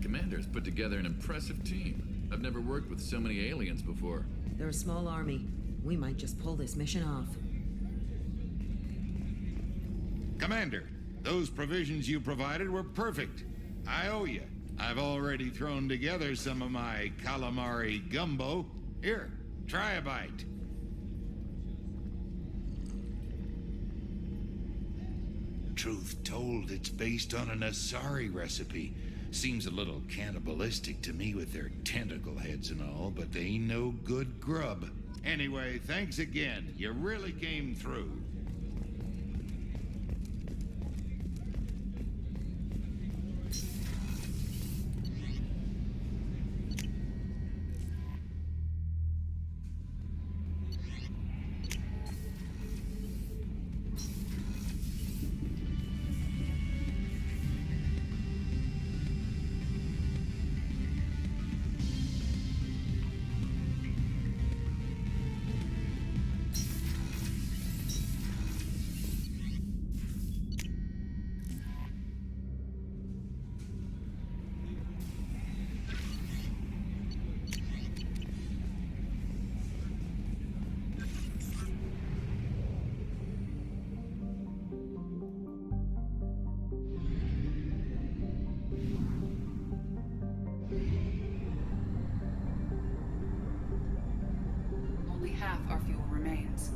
Commander's put together an impressive team. I've never worked with so many aliens before. They're a small army. We might just pull this mission off. Commander, those provisions you provided were perfect. I owe you. I've already thrown together some of my calamari gumbo. Here, try a bite. Truth told, it's based on an Asari recipe. Seems a little cannibalistic to me with their tentacle heads and all, but they ain't no good grub. Anyway, thanks again. You really came through. Only half our fuel remains.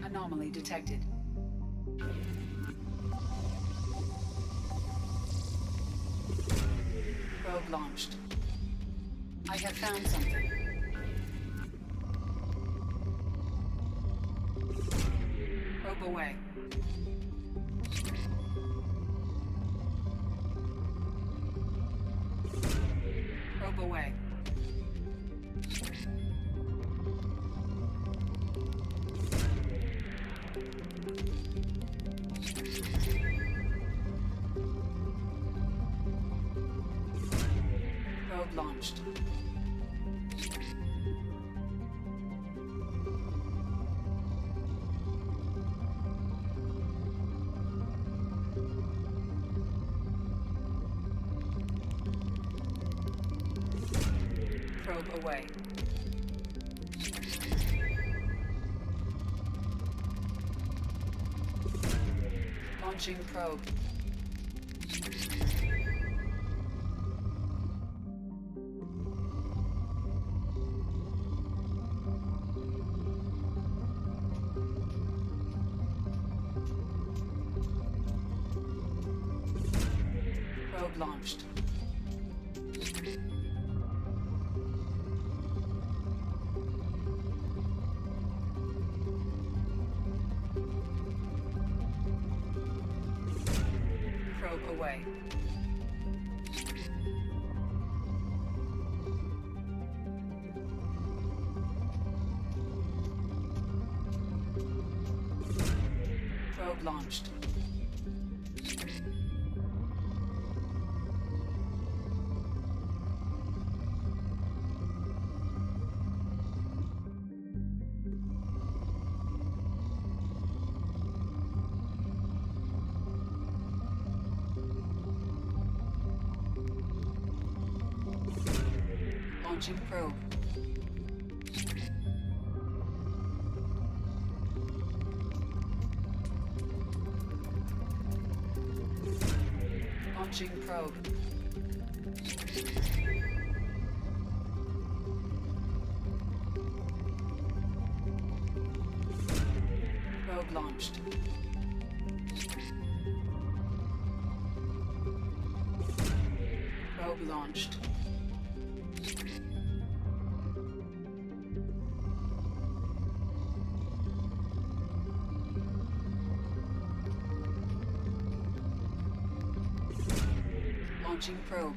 Anomaly detected. Probe launched. I have found something. Probe away. Probe away. Probe launched. Probe away. Launching probe. Probe launched. Probe away. Probe launched. Launching probe. Launching probe. Probe launched. Probe launched. Launching probe.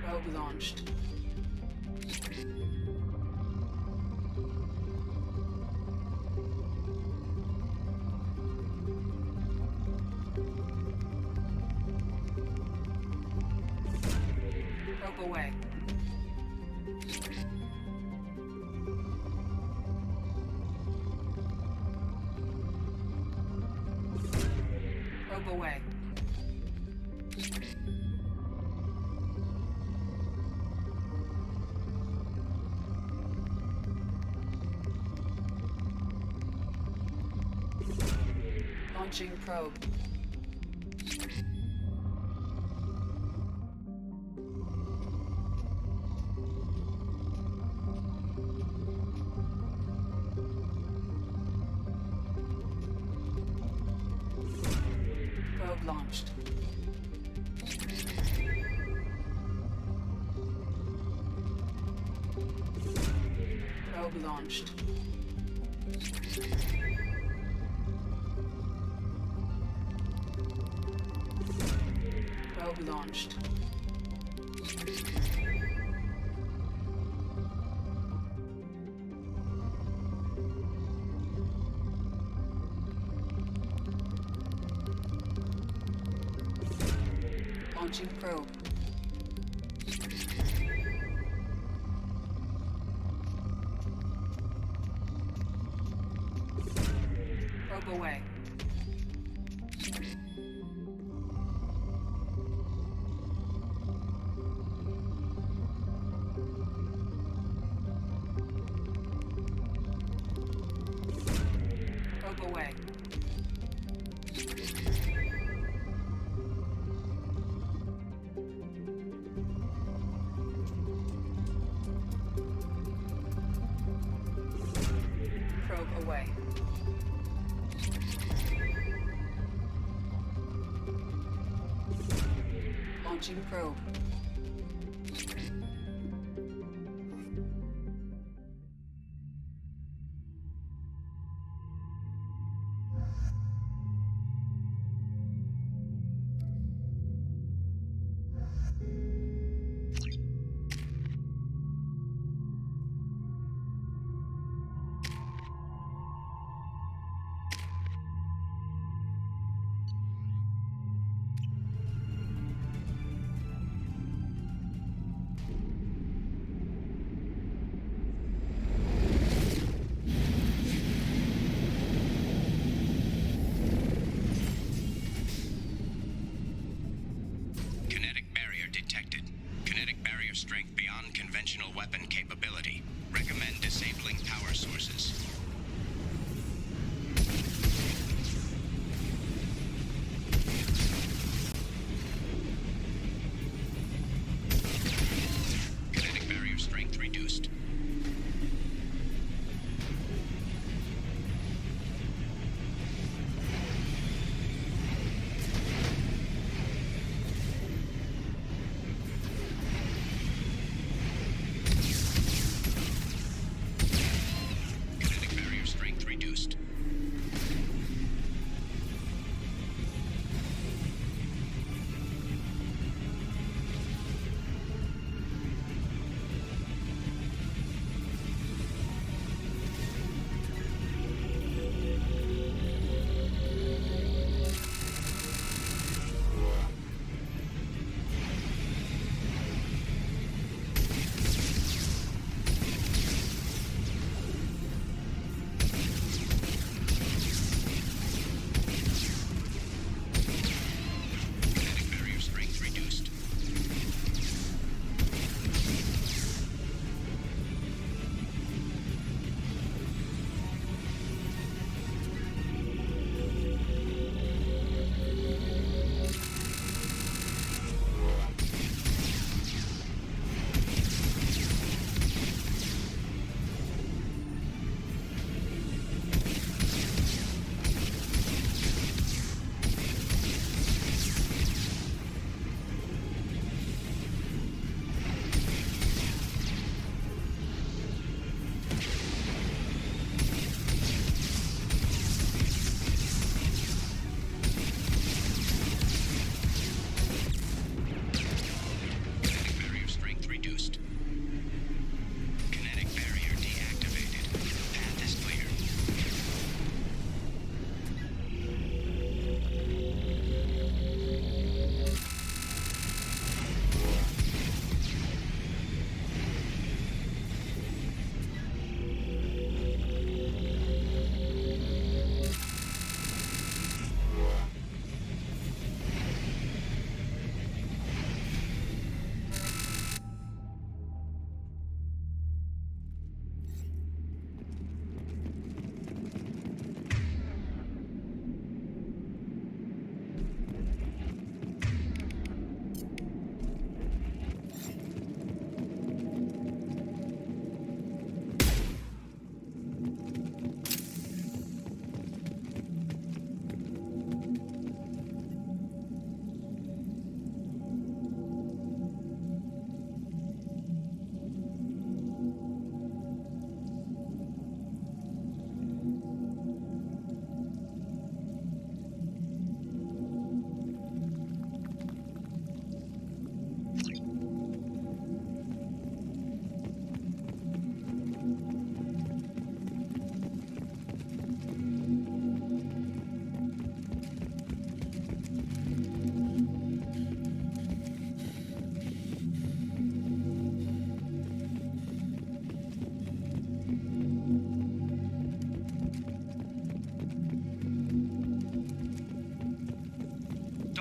Probe launched. Probe away. Probe away. Launching probe. Probe launched. Probe launched. Probe launched. Launching probe. Probe away. Probe away. Probe away. Launching probe. Strength beyond conventional weapon capability. Recommend disabling power sources. Kinetic barrier strength reduced.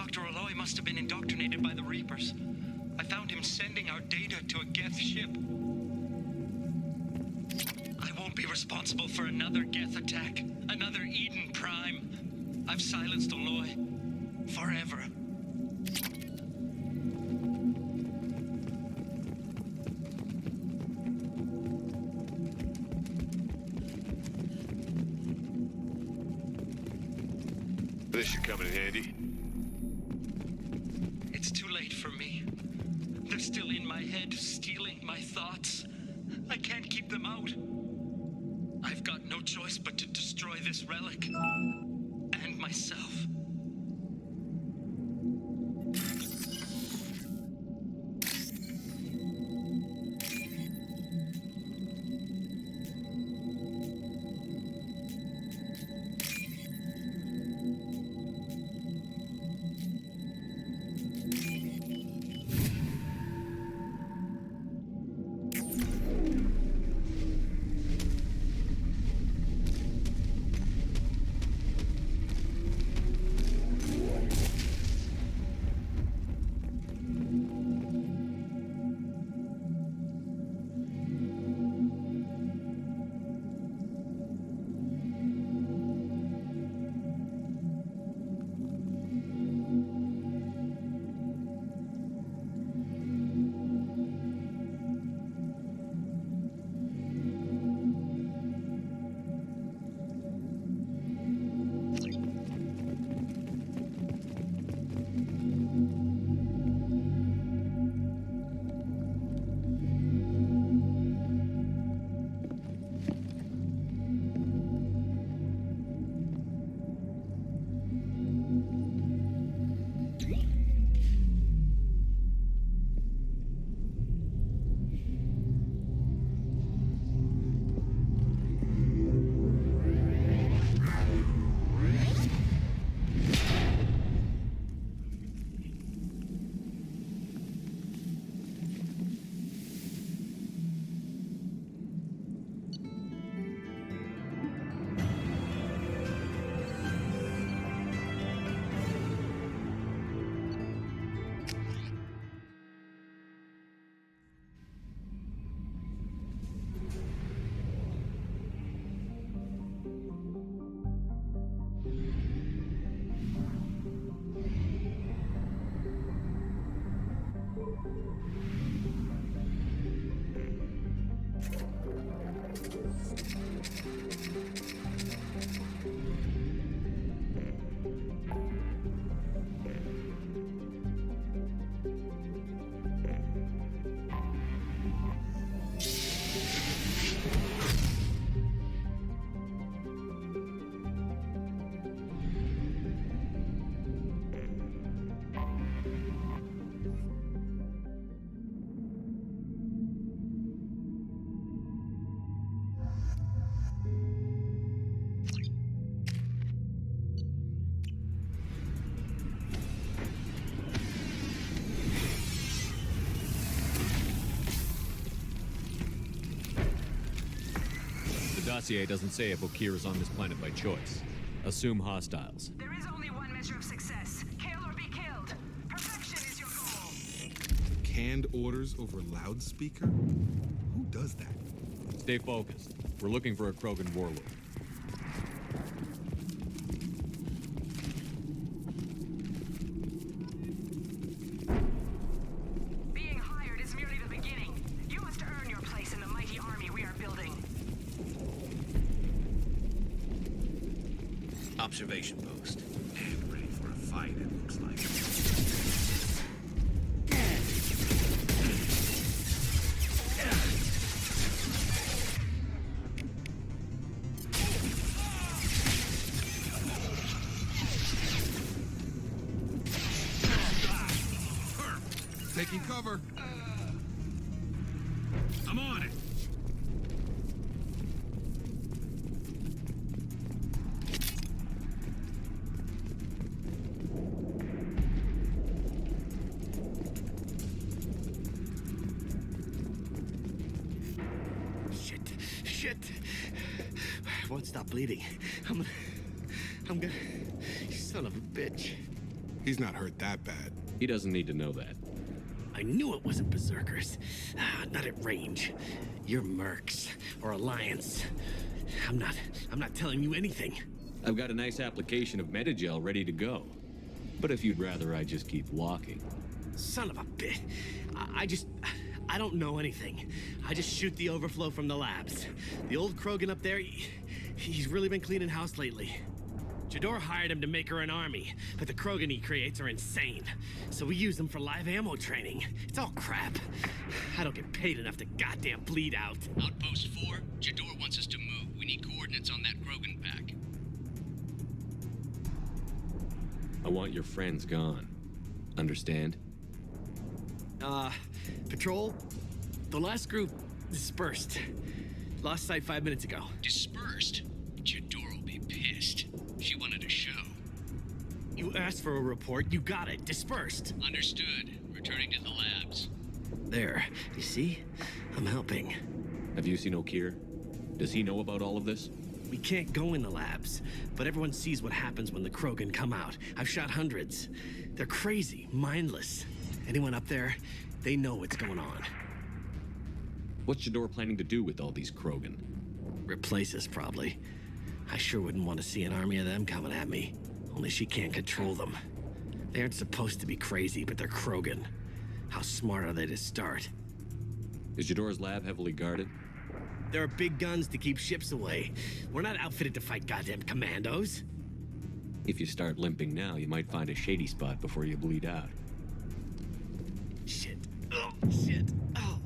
Dr. Aloy must have been indoctrinated by the Reapers. I found him sending our data to a Geth ship. I won't be responsible for another Geth attack, another Eden Prime. I've silenced Aloy. Forever. This should come in handy. It's too late for me. They're still in my head, stealing my thoughts. I can't keep them out. I've got no choice but to destroy this relic. And myself. The dossier doesn't say if Okir is on this planet by choice. Assume hostiles. There is only one measure of success. Kill or be killed. Perfection is your goal. Canned orders over loudspeaker? Who does that? Stay focused. We're looking for a Krogan warlord. Being hired is merely the beginning. You must earn your place in the mighty army we are building. Observation post. And ready for a fight, it looks like. Taking cover. I'm on it. Shit. Won't stop bleeding. I'm gonna... You son of a bitch. He's not hurt that bad. He doesn't need to know that. I knew it wasn't Berserkers. Not at range. You're Mercs or Alliance. I'm not telling you anything. I've got a nice application of Metagel ready to go. But if you'd rather I just keep walking. Son of a bitch. I don't know anything. I just shoot the overflow from the labs. The old Krogan up there, he's really been cleaning house lately. Jador hired him to make her an army, but the Krogan he creates are insane. So we use them for live ammo training. It's all crap. I don't get paid enough to goddamn bleed out. Outpost 4, Jador wants us to move. We need coordinates on that Krogan pack. I want your friends gone. Understand? Patrol? The last group dispersed. Lost sight 5 minutes ago. Dispersed? Jador will be pissed. She wanted a show. You asked for a report, you got it. Dispersed. Understood. Returning to the labs. There. You see? I'm helping. Have you seen O'Keir? Does he know about all of this? We can't go in the labs, but everyone sees what happens when the Krogan come out. I've shot hundreds. They're crazy, mindless. Anyone up there, they know what's going on. What's Jador planning to do with all these Krogan? Replace us, probably. I sure wouldn't want to see an army of them coming at me. Only she can't control them. They aren't supposed to be crazy, but they're Krogan. How smart are they to start? Is Jador's lab heavily guarded? There are big guns to keep ships away. We're not outfitted to fight goddamn commandos. If you start limping now, you might find a shady spot before you bleed out. Shit. Oh, shit. Oh.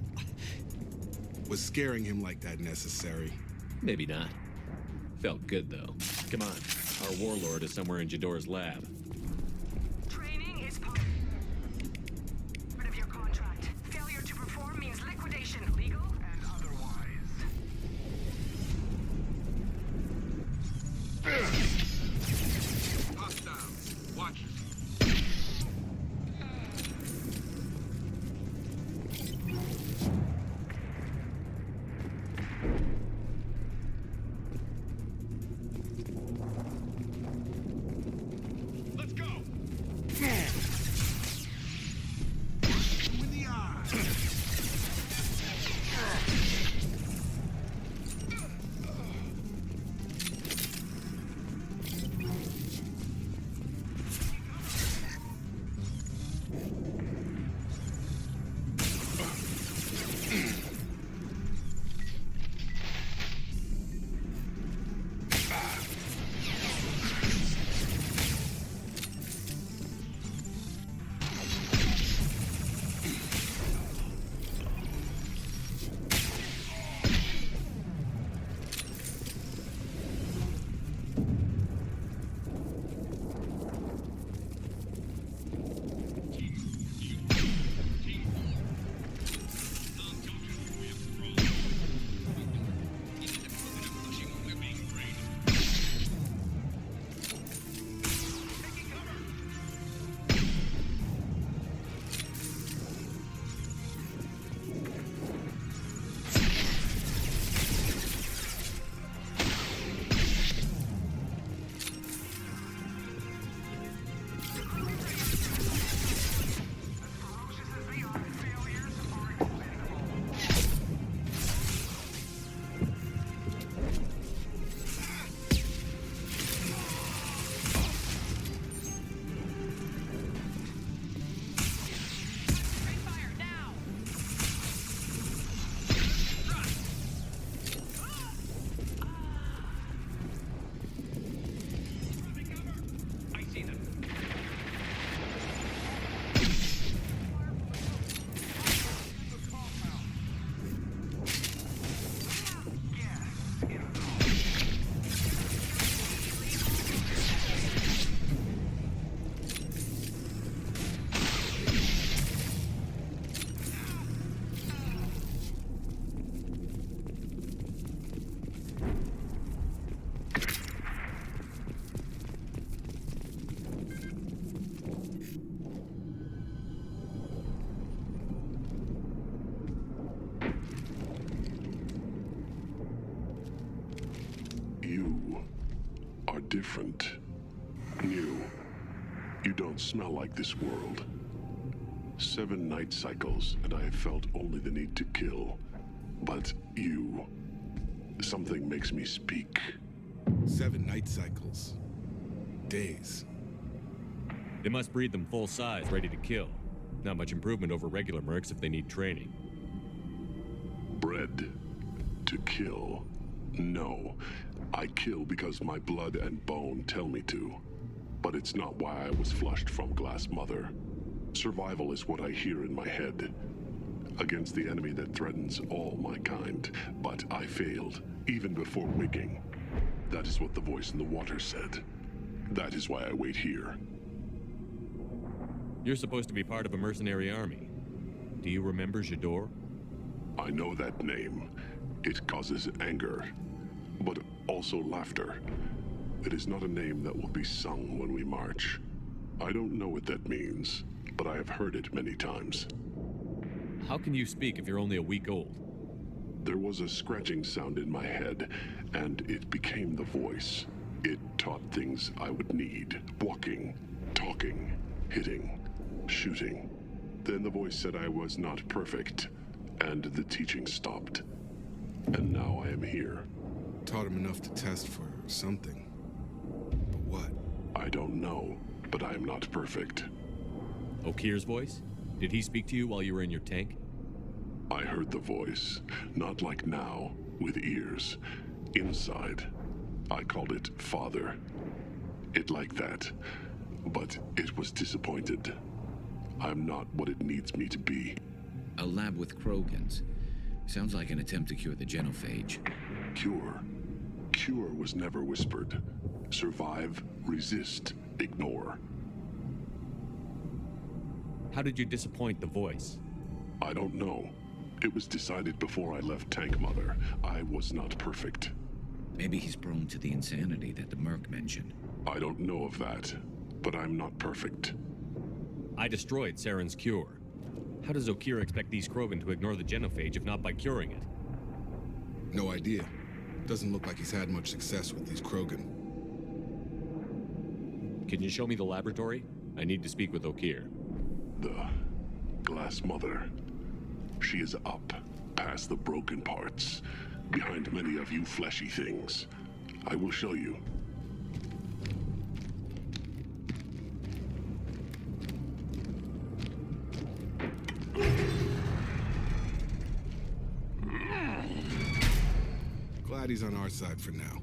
Was scaring him like that necessary? Maybe not. Felt good, though. Come on. Our warlord is somewhere in Jador's lab. Training is part of your contract. Failure to perform means liquidation, legal and otherwise. Hostiles. Watch it. Let's go! In the eye. You are different, new, You don't smell like this world. 7 night cycles, and I have felt only the need to kill. But you... Something makes me speak. 7 night cycles. Days. They must breed them full size, ready to kill. Not much improvement over regular mercs if they need training. Bred to kill. No. I kill because my blood and bone tell me to. But it's not why I was flushed from Glass Mother. Survival is what I hear in my head. Against the enemy that threatens all my kind. But I failed, even before waking. That is what the voice in the water said. That is why I wait here. You're supposed to be part of a mercenary army. Do you remember Jador? I know that name. It causes anger, but also laughter. It is not a name that will be sung when we march. I don't know what that means, but I have heard it many times. How can you speak if you're only a week old? There was a scratching sound in my head, and it became the voice. It taught things I would need. Walking, talking, hitting, shooting. Then the voice said I was not perfect, and the teaching stopped. And now I am here. Taught him enough to test for something. But what? I don't know, but I am not perfect. Okir's voice? Did he speak to you while you were in your tank? I heard the voice, not like now, with ears. Inside. I called it Father. It like that, but it was disappointed. I'm not what it needs me to be. A lab with Krogans. Sounds like an attempt to cure the genophage. Cure? Cure was never whispered. Survive, resist, ignore. How did you disappoint the voice? I don't know. It was decided before I left Tank Mother. I was not perfect. Maybe he's prone to the insanity that the Merc mentioned. I don't know of that, but I'm not perfect. I destroyed Saren's cure. How does Okir expect these Krogan to ignore the genophage if not by curing it? No idea. Doesn't look like he's had much success with these Krogan. Can you show me the laboratory? I need to speak with Okir. The Glass Mother. She is up, past the broken parts, behind many of you fleshy things. I will show you. Glad he's on our side for now.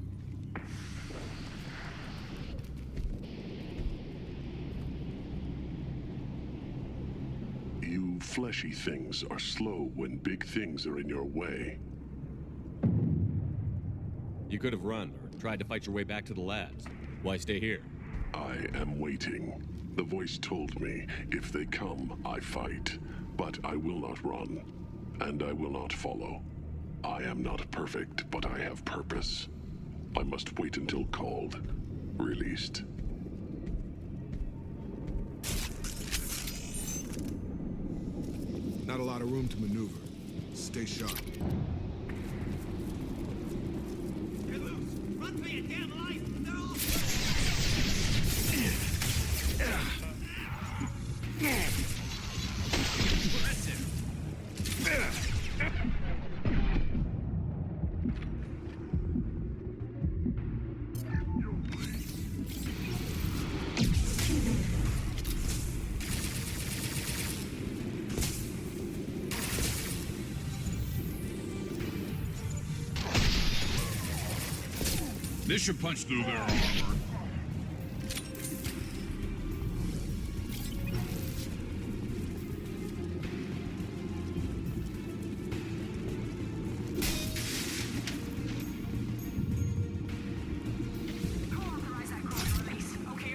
You fleshy things are slow when big things are in your way. You could have run or tried to fight your way back to the labs. Why stay here? I am waiting. The voice told me, if they come, I fight. But I will not run, and I will not follow. I am not perfect, but I have purpose. I must wait until called, released. Not a lot of room to maneuver. Stay sharp. You're loose! Run for your damn life! They're all... This should punch through their armor. Co-authorize that cross release. Okay?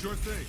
Sure thing.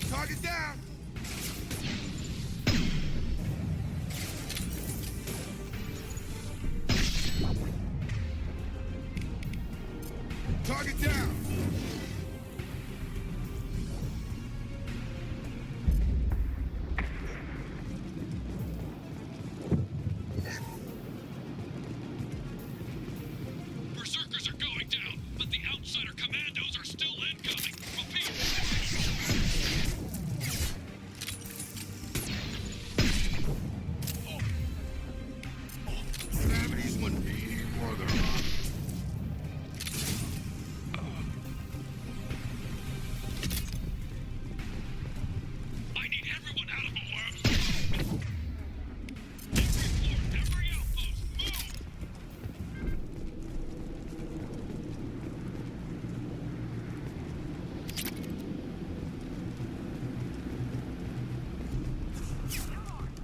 Target down! Target down! Berserkers are going down, but the outsider commandos are still incoming. Repeat. Gravity's one beat brother. I need everyone out of the labs. Every floor, every outpost, move!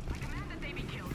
I command that they be killed.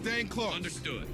Staying close. Understood.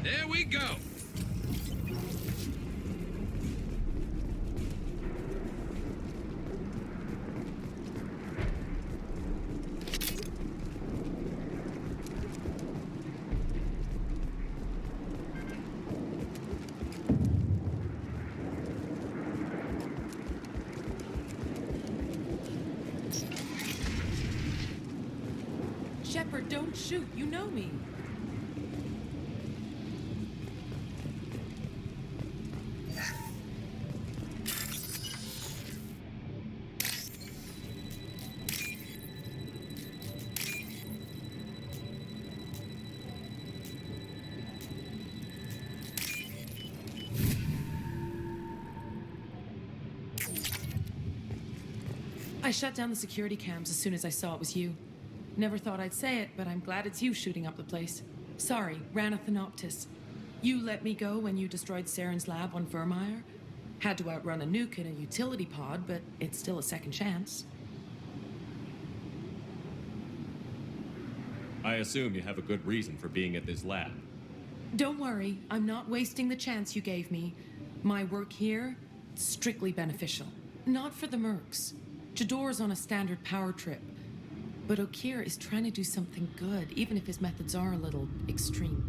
There we go. Shepard, don't shoot. You know me. I shut down the security cams as soon as I saw it was you. Never thought I'd say it, but I'm glad it's you shooting up the place. Sorry, ran a Thanoptis. You let me go when you destroyed Saren's lab on Vermeer. Had to outrun a nuke in a utility pod, but it's still a second chance. I assume you have a good reason for being at this lab. Don't worry, I'm not wasting the chance you gave me. My work here, strictly beneficial. Not for the mercs. Jador's on a standard power trip. But Okir is trying to do something good, even if his methods are a little extreme.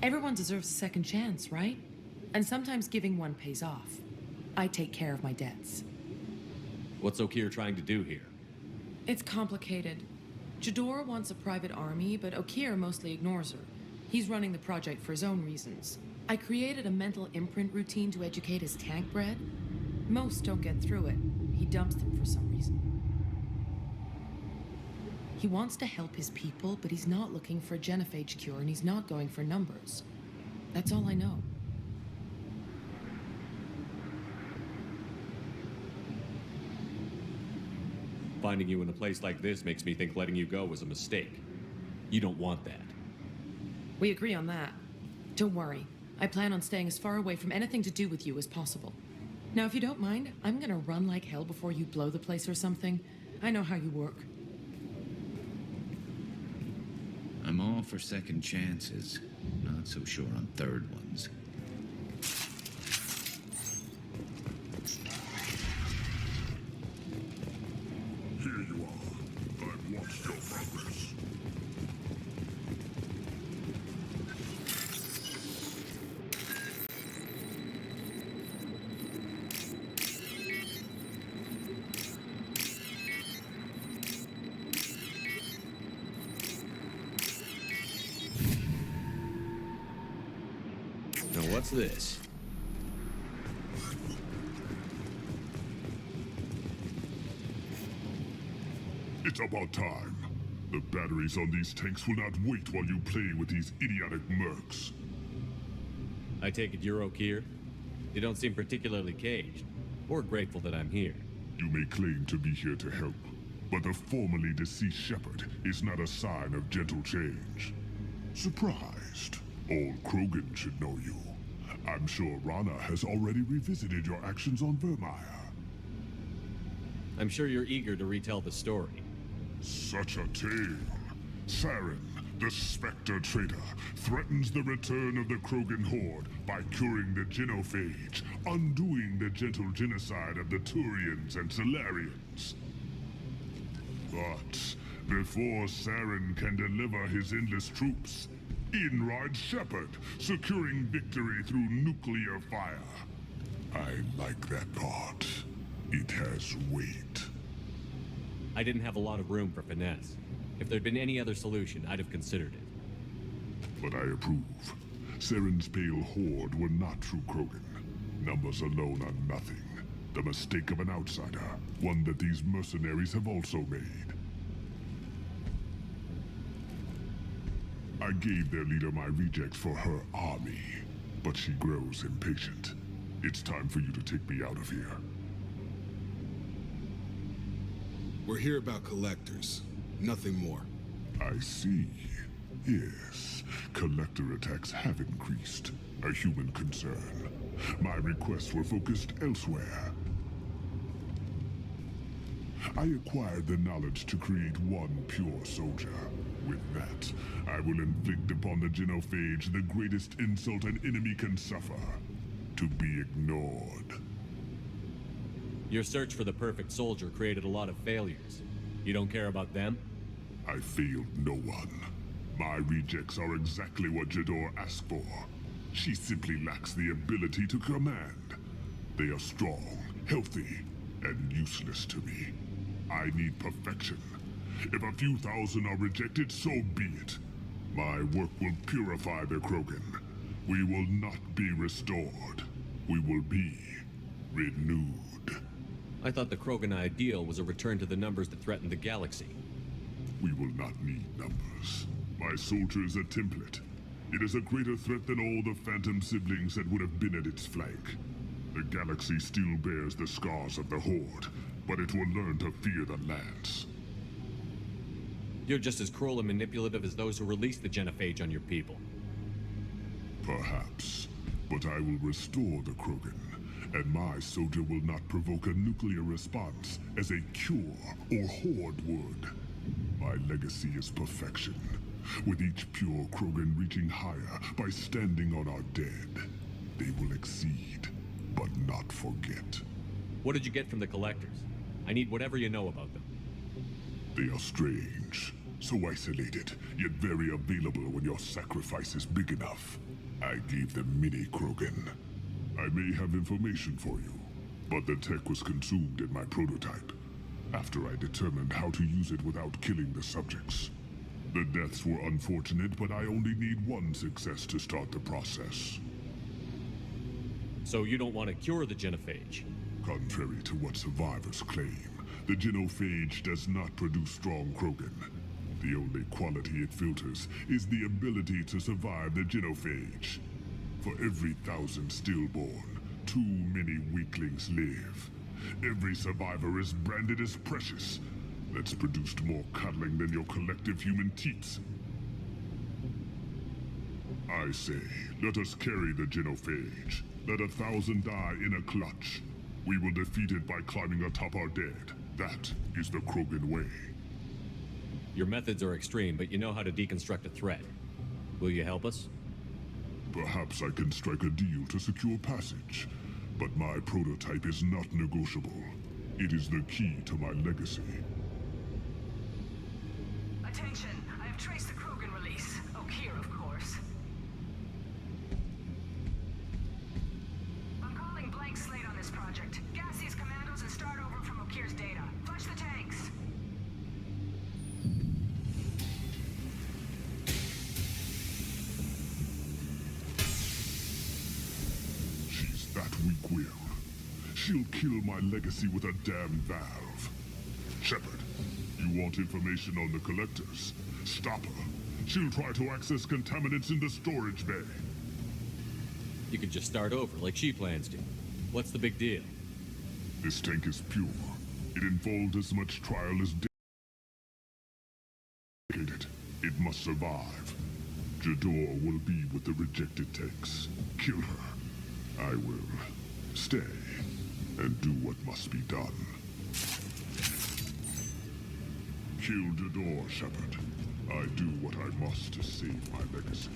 Everyone deserves a second chance, right? And sometimes giving one pays off. I take care of my debts. What's Okir trying to do here? It's complicated. Jador wants a private army, but Okir mostly ignores her. He's running the project for his own reasons. I created a mental imprint routine to educate his tank bred. Most don't get through it. He dumps them for some reason. He wants to help his people, but he's not looking for a genophage cure, and he's not going for numbers. That's all I know. Finding you in a place like this makes me think letting you go was a mistake. You don't want that. We agree on that. Don't worry. I plan on staying as far away from anything to do with you as possible. Now, if you don't mind, I'm gonna run like hell before you blow the place or something. I know how you work. I'm all for second chances. Not so sure on third ones. Here you are. I've watched your progress. Now what's this? It's about time. The batteries on these tanks will not wait while you play with these idiotic mercs. I take it you're Okir? You don't seem particularly caged, or grateful that I'm here. You may claim to be here to help, but the formerly deceased Shepard is not a sign of gentle change. Surprised? Old Krogan should know you. I'm I'm sure Rana has already revisited your actions on Vermeer. I'm sure you're eager to retell the story. Such a tale. Saren, the Spectre traitor, threatens the return of the Krogan horde by curing the genophage, undoing the gentle genocide of the Turians and Solarians. But before Saren can deliver his endless troops, in rides Shepard, securing victory through nuclear fire. I like that part. It has weight. I didn't have a lot of room for finesse. If there'd been any other solution, I'd have considered it. But I approve. Saren's pale horde were not true Krogan. Numbers alone are nothing. The mistake of an outsider, one that these mercenaries have also made. I gave their leader my rejects for her army, but she grows impatient. It's time for you to take me out of here. We're here about collectors, nothing more. I see. Yes, collector attacks have increased. A human concern. My requests were focused elsewhere. I acquired the knowledge to create one pure soldier. With that, I will inflict upon the genophage the greatest insult an enemy can suffer. To be ignored. Your search for the perfect soldier created a lot of failures. You don't care about them? I failed no one. My rejects are exactly what Jador asked for. She simply lacks the ability to command. They are strong, healthy, and useless to me. I need perfection. If a few thousand are rejected, so be it. My work will purify the Krogan. We will not be restored. We will be renewed. I thought the Krogan ideal was a return to the numbers that threatened the galaxy. We will not need numbers. My soldier is a template. It is a greater threat than all the Phantom siblings that would have been at its flank. The galaxy still bears the scars of the Horde, but it will learn to fear the Lance. You're just as cruel and manipulative as those who released the genophage on your people. Perhaps, but I will restore the Krogan, and my soldier will not provoke a nuclear response as a cure or Horde would. My legacy is perfection, with each pure Krogan reaching higher by standing on our dead. They will exceed, but not forget. What did you get from the Collectors? I need whatever you know about them. They are strange, so isolated, yet very available when your sacrifice is big enough. I gave them mini Krogan. I may have information for you, but the tech was consumed in my prototype, after I determined how to use it without killing the subjects. The deaths were unfortunate, but I only need one success to start the process. So you don't want to cure the genophage? Contrary to what survivors claim, the genophage does not produce strong Krogan. The only quality it filters is the ability to survive the genophage. For every 1,000 stillborn, too many weaklings live. Every survivor is branded as precious. That's produced more cuddling than your collective human teats. I say, let us carry the genophage. Let 1,000 die in a clutch. We will defeat it by climbing atop our dead. That is the Krogan way. Your methods are extreme, but you know how to deconstruct a threat. Will you help us? Perhaps I can strike a deal to secure passage. But my prototype is not negotiable. It is the key to my legacy. Attention, I have traced the Krogan release. Okeer, of course. I'm calling blank slate on this project. Gas these commandos and start over from Okeer's data. Flush the tanks. She's that weak-willed. She'll kill my legacy with a damn valve. Shepard, you want information on the Collectors? Stop her. She'll try to access contaminants in the storage bay. You could just start over, like she plans to. What's the big deal? This tank is pure. It involved as much trial as dedicated. It must survive. Jador will be with the rejected tanks. Kill her. I will stay and do what must be done. Kill Jador, Shepard. I do what I must to save my legacy.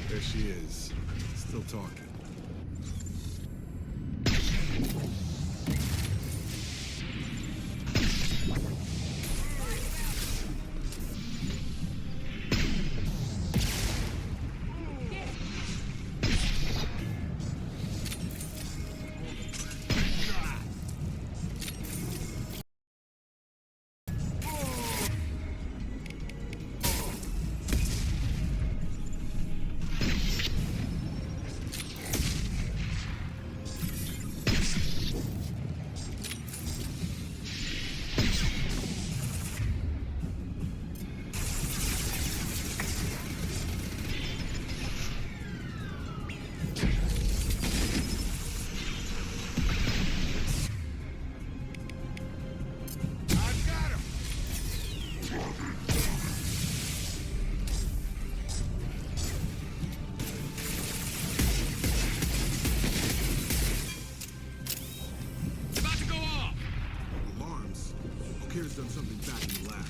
There she is, still talking. O'Kear's done something back in the lab.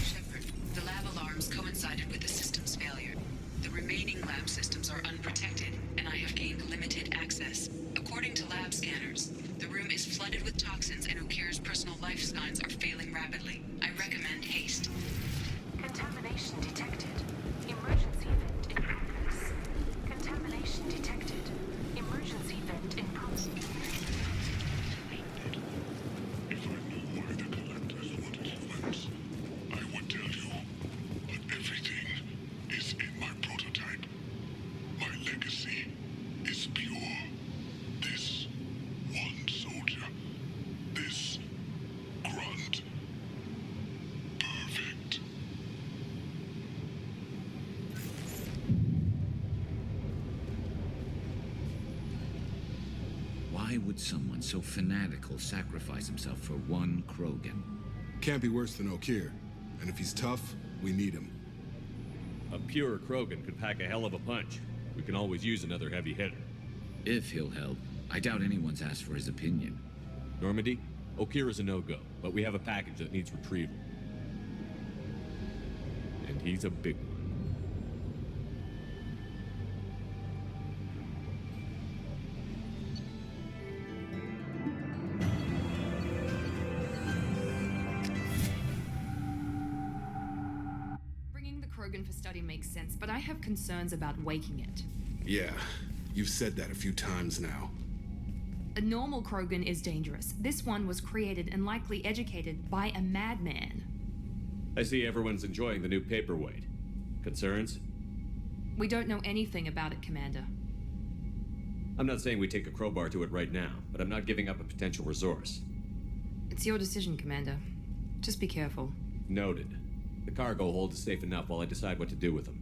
Shepard, the lab alarms coincided with the system's failure. The remaining lab systems are unprotected, and I have gained limited access. According to lab scanners, the room is flooded with toxins and O'Kear's personal life signs are failing rapidly. I recommend haste. Contamination detected. Emergency vent in progress. Contamination detected. Emergency vent in progress. If I knew why the Collectors wanted humans, I would tell you. But everything is in my prototype. My legacy is pure. This one soldier. This grunt. Perfect. Why would someone so fanatical sacrifice himself for one Krogan? Can't be worse than O'Kear. And if he's tough, we need him. A pure Krogan could pack a hell of a punch. We can always use another heavy hitter. If he'll help. I doubt anyone's asked for his opinion. Normandy, O'Kear is a no-go, but we have a package that needs retrieval. And he's a big one. Bringing the Krogan for study makes sense, but I have concerns about waking it. Yeah, you've said that a few times now. A normal Krogan is dangerous. This one was created and likely educated by a madman. I see everyone's enjoying the new paperweight. Concerns? We don't know anything about it, Commander. I'm not saying we take a crowbar to it right now, but I'm not giving up a potential resource. It's your decision, Commander. Just be careful. Noted. The cargo hold is safe enough while I decide what to do with them.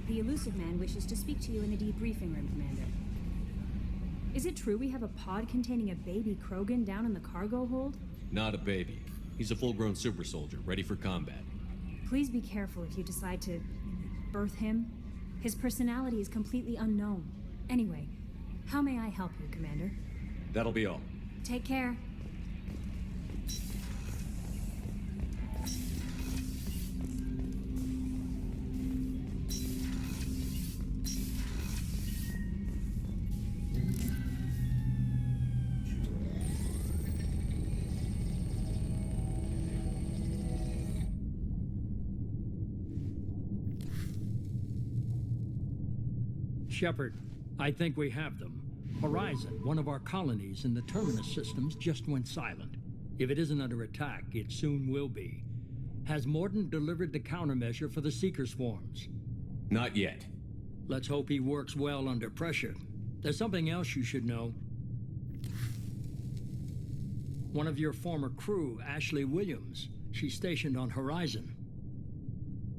The elusive man wishes to speak to you in the debriefing room, Commander. Is it true we have a pod containing a baby Krogan down in the cargo hold? Not a baby. He's a full-grown super soldier, ready for combat. Please be careful if you decide to birth him. His personality is completely unknown. Anyway, how may I help you, Commander? That'll be all. Take care. Shepard, I think we have them. Horizon, one of our colonies in the Terminus systems, just went silent. If it isn't under attack, it soon will be. Has Mordin delivered the countermeasure for the Seeker swarms? Not yet. Let's hope he works well under pressure. There's something else you should know. One of your former crew, Ashley Williams, she's stationed on Horizon.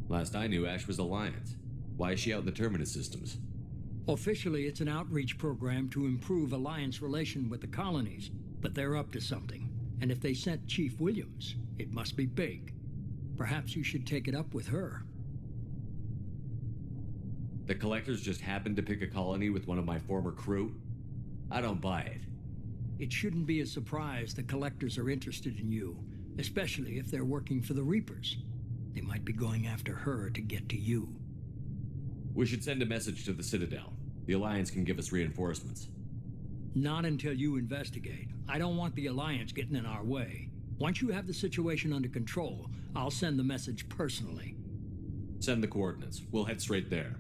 Last I knew, Ash was Alliance. Why is she out in the Terminus systems? Officially, it's an outreach program to improve Alliance relation with the colonies, but they're up to something. And if they sent Chief Williams, it must be big. Perhaps you should take it up with her. The Collectors just happened to pick a colony with one of my former crew? I don't buy it. It shouldn't be a surprise the Collectors are interested in you, especially if they're working for the Reapers. They might be going after her to get to you. We should send a message to the Citadel. The Alliance can give us reinforcements. Not until you investigate. I don't want the Alliance getting in our way. Once you have the situation under control, I'll send the message personally. Send the coordinates. We'll head straight there.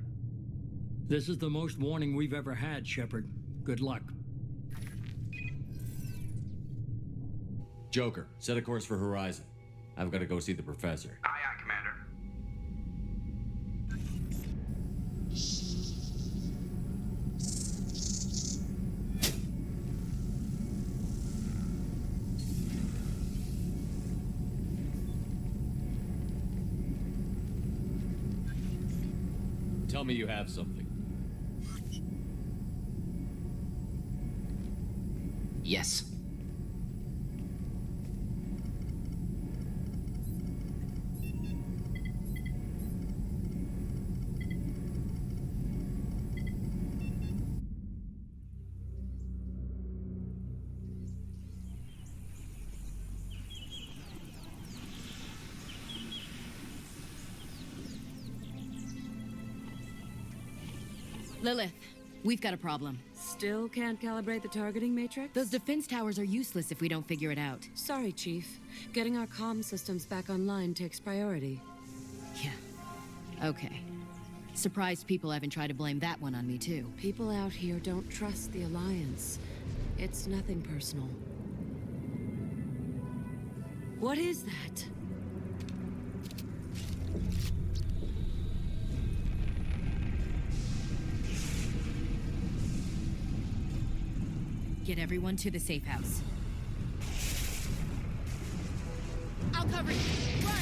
This is the most warning we've ever had, Shepard. Good luck. Joker, set a course for Horizon. I've got to go see the Professor. Aye, aye, Commander. Tell me you have something. Yes. Lilith, we've got a problem. Still can't calibrate the targeting matrix? Those defense towers are useless if we don't figure it out. Sorry, Chief. Getting our comm systems back online takes priority. Yeah. Okay. Surprised people haven't tried to blame that one on me, too. People out here don't trust the Alliance. It's nothing personal. What is that? Get everyone to the safe house. I'll cover you. Run!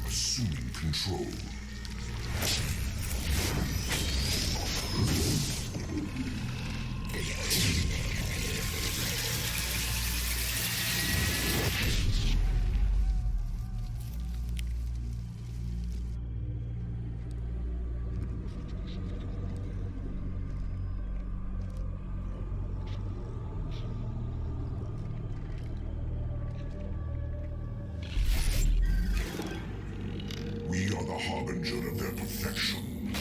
Assuming control. harbinger of their perfection.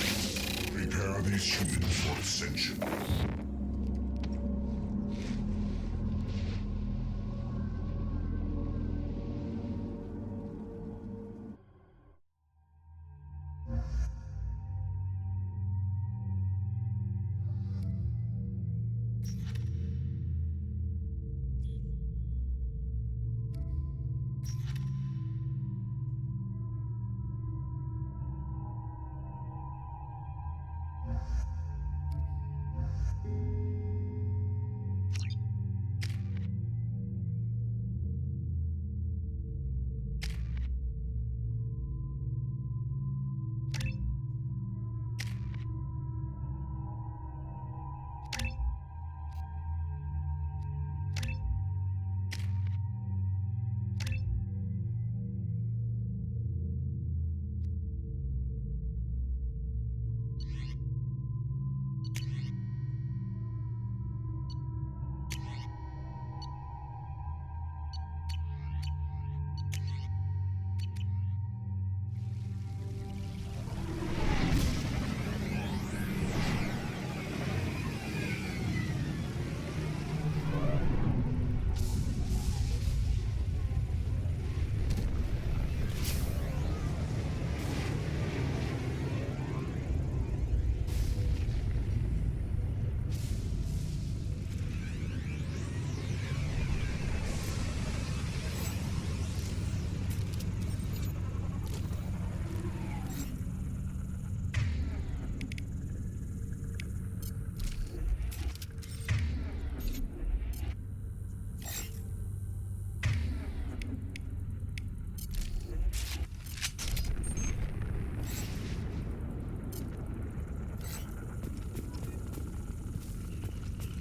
Prepare these humans for ascension.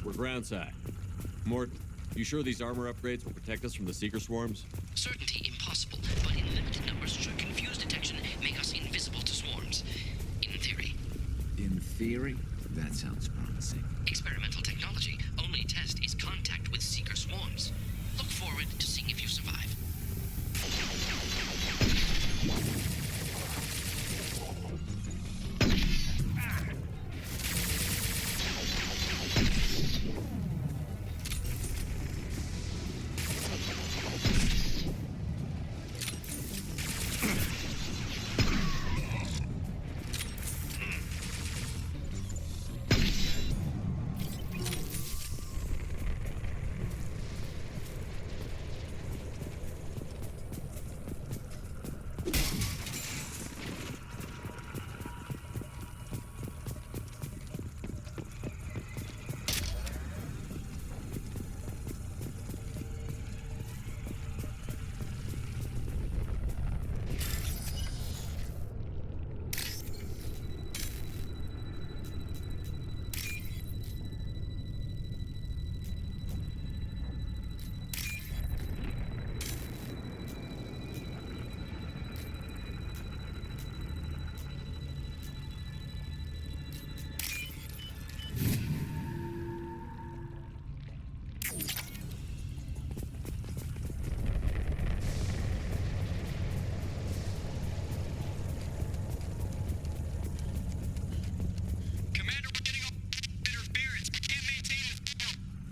We're groundside. Mort, you sure these armor upgrades will protect us from the Seeker swarms? Certainty impossible, but in limited numbers should confuse detection, make us invisible to swarms. In theory. In theory? That sounds promising. Experimental technology. Only test is contact with Seeker swarms. Look forward to seeing if you survive.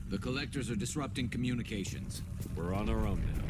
The collectors are disrupting communications. We're on our own now.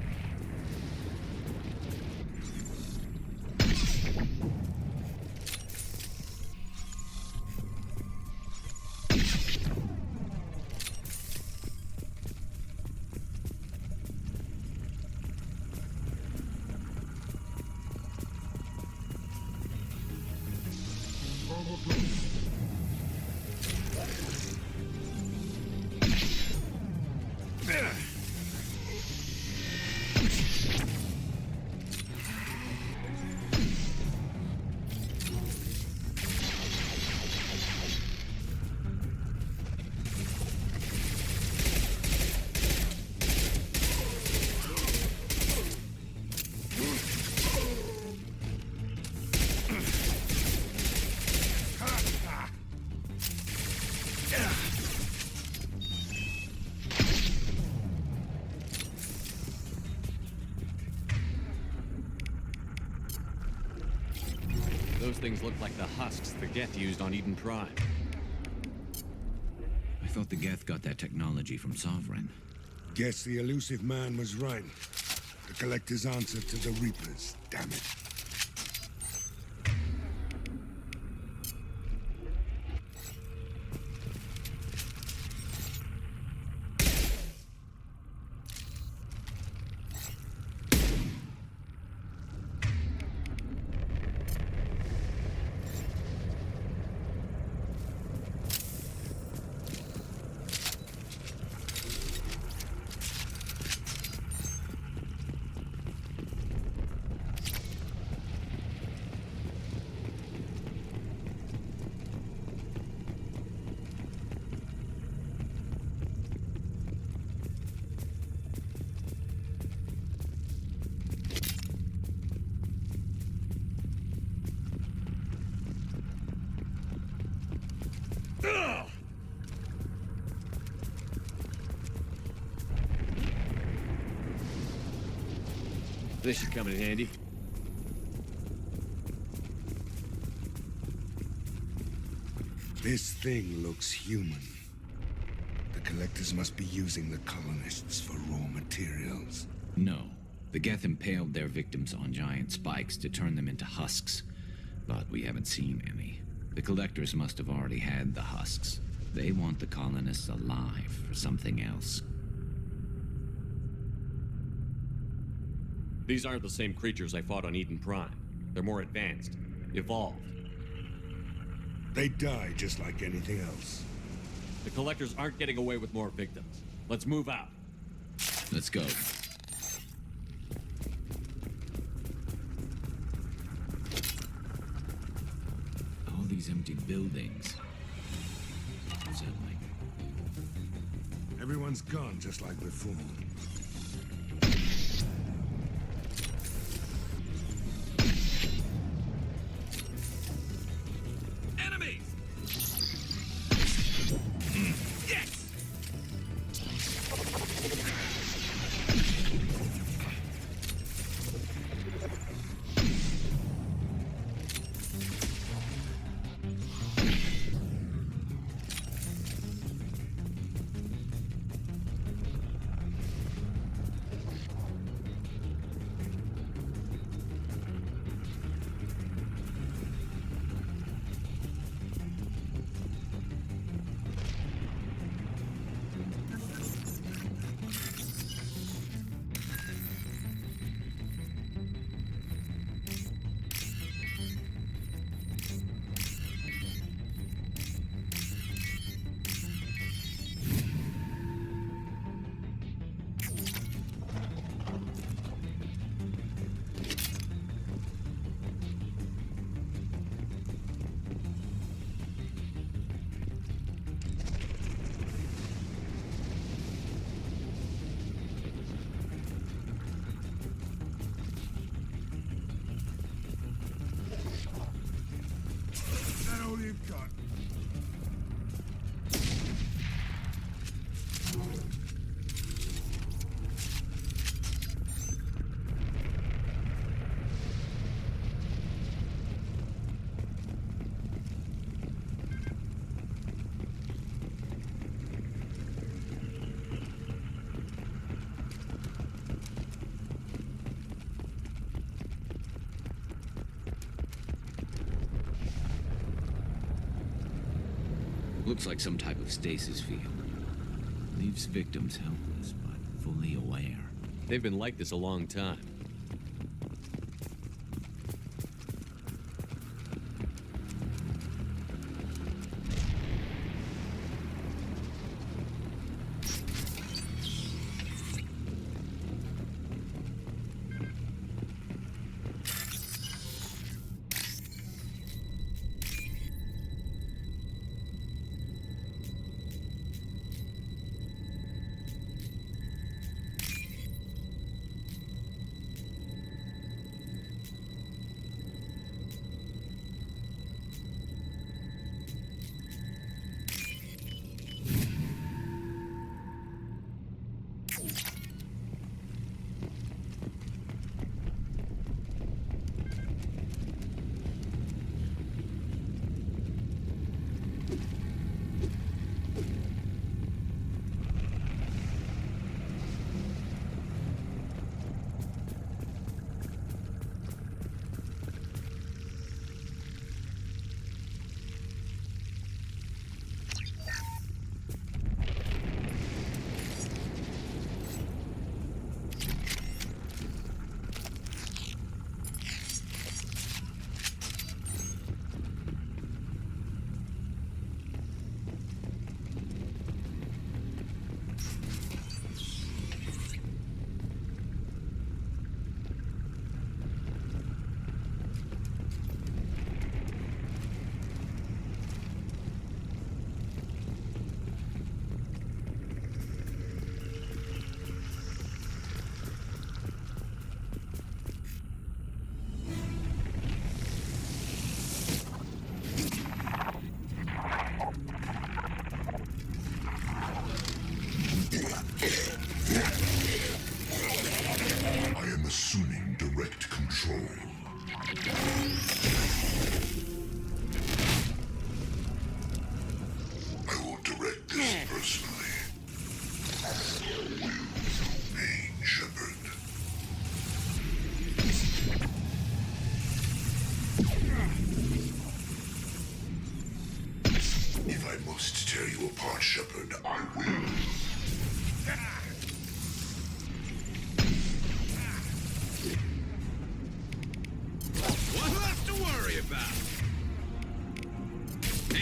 Those things look like the husks the Geth used on Eden Prime. I thought the Geth got that technology from Sovereign. Guess the elusive man was right. The Collector's answer to the Reapers, damn it. This should come in handy. This thing looks human. The Collectors must be using the colonists for raw materials. No. The Geth impaled their victims on giant spikes to turn them into husks. But we haven't seen any. The Collectors must have already had the husks. They want the colonists alive for something else. These aren't the same creatures I fought on Eden Prime. They're more advanced, evolved. They die just like anything else. The Collectors aren't getting away with more victims. Let's move out. Let's go. All these empty buildings. Unsettling. Everyone's gone just like before. Enemies! Yes! That all you've got? Looks like some type of stasis field. Leaves victims helpless, but fully aware. They've been like this a long time.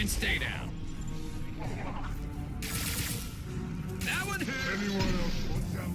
And stay down. That one hurt. Anyone else? Watch out.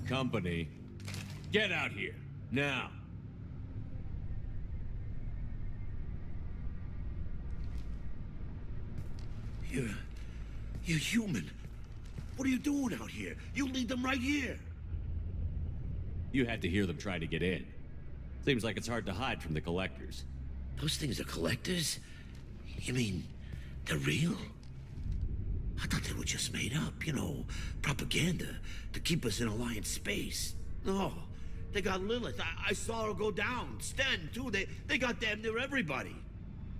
Company, get out here, now. You're human. What are you doing out here? You lead them right here. You had to hear them try to get in. Seems like it's hard to hide from the collectors. Those things are collectors? You mean, they're real? I thought they were just made up, you know, propaganda to keep us in Alliance space. No, they got Lilith. I saw her go down. Sten, too. They got damn near everybody.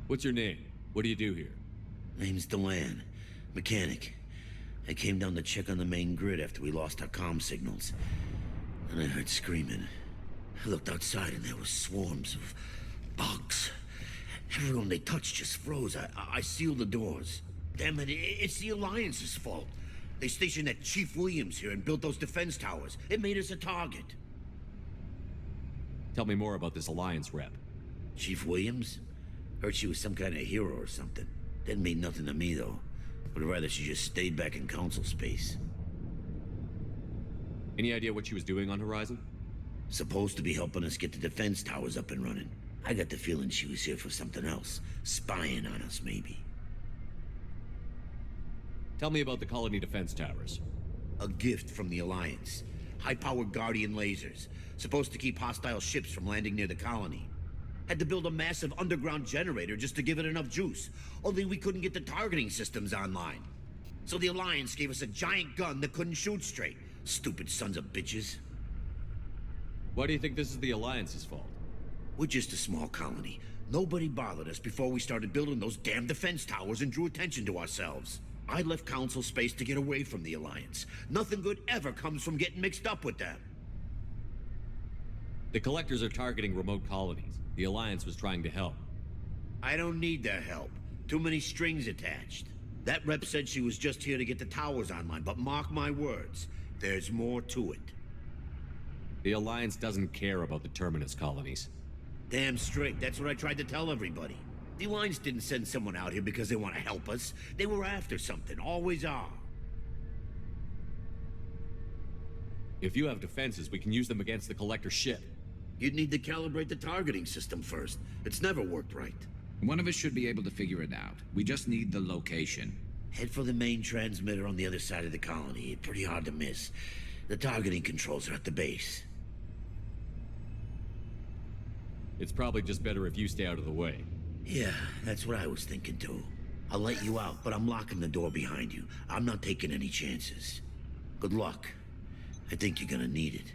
What's your name? What do you do here? Name's Delan. Mechanic. I came down to check on the main grid after we lost our comm signals. And I heard screaming. I looked outside and there was swarms of bugs. Everyone they touched just froze. I sealed the doors. Damn it, it's the Alliance's fault. They stationed that Chief Williams here and built those defense towers. It made us a target. Tell me more about this Alliance rep. Chief Williams? Heard she was some kind of hero or something. Didn't mean nothing to me, though. Would rather she just stayed back in Council space. Any idea what she was doing on Horizon? Supposed to be helping us get the defense towers up and running. I got the feeling she was here for something else. Spying on us, maybe. Tell me about the colony defense towers. A gift from the Alliance. High-powered Guardian lasers. Supposed to keep hostile ships from landing near the colony. Had to build a massive underground generator just to give it enough juice. Only we couldn't get the targeting systems online. So the Alliance gave us a giant gun that couldn't shoot straight. Stupid sons of bitches. Why do you think this is the Alliance's fault? We're just a small colony. Nobody bothered us before we started building those damn defense towers and drew attention to ourselves. I left Council space to get away from the Alliance. Nothing good ever comes from getting mixed up with them. The Collectors are targeting remote colonies. The Alliance was trying to help. I don't need their help. Too many strings attached. That rep said she was just here to get the towers online, but mark my words, there's more to it. The Alliance doesn't care about the Terminus colonies. Damn straight, that's what I tried to tell everybody. The Alliance didn't send someone out here because they want to help us. They were after something, always are. If you have defenses, we can use them against the Collector ship. You'd need to calibrate the targeting system first. It's never worked right. One of us should be able to figure it out. We just need the location. Head for the main transmitter on the other side of the colony. Pretty hard to miss. The targeting controls are at the base. It's probably just better if you stay out of the way. Yeah, that's what I was thinking too. I'll let you out, but I'm locking the door behind you. I'm not taking any chances. Good luck. I think you're gonna need it.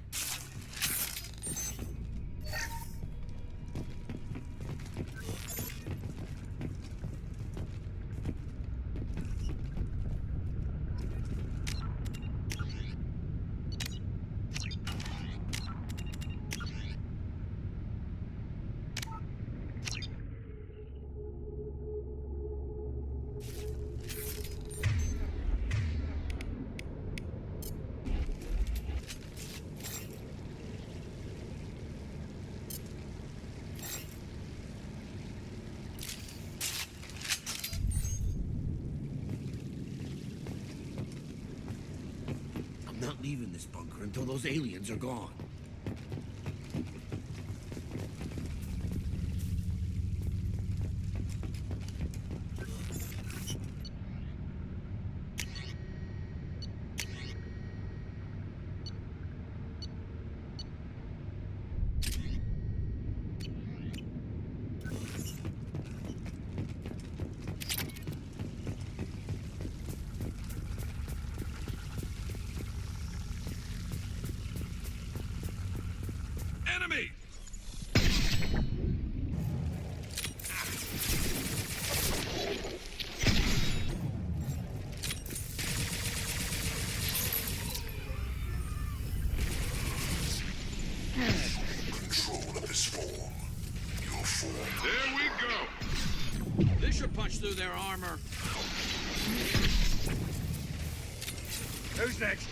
I'm not leaving this bunker until those aliens are gone. Enemy! Control of this form. Your form. There we go! This should punch through their armor. Who's next?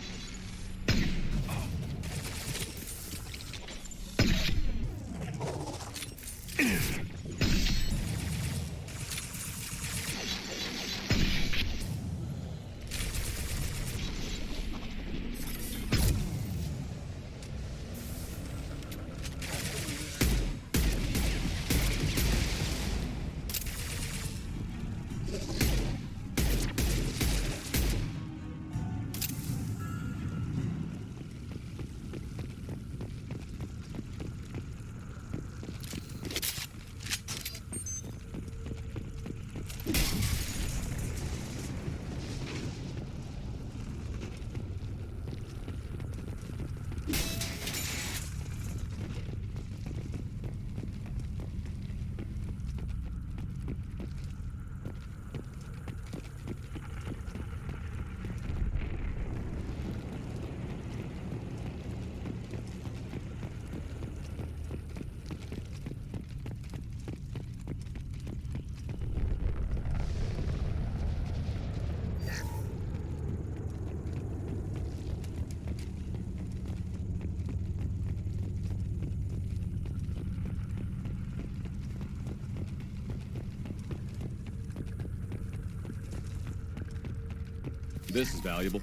This is valuable.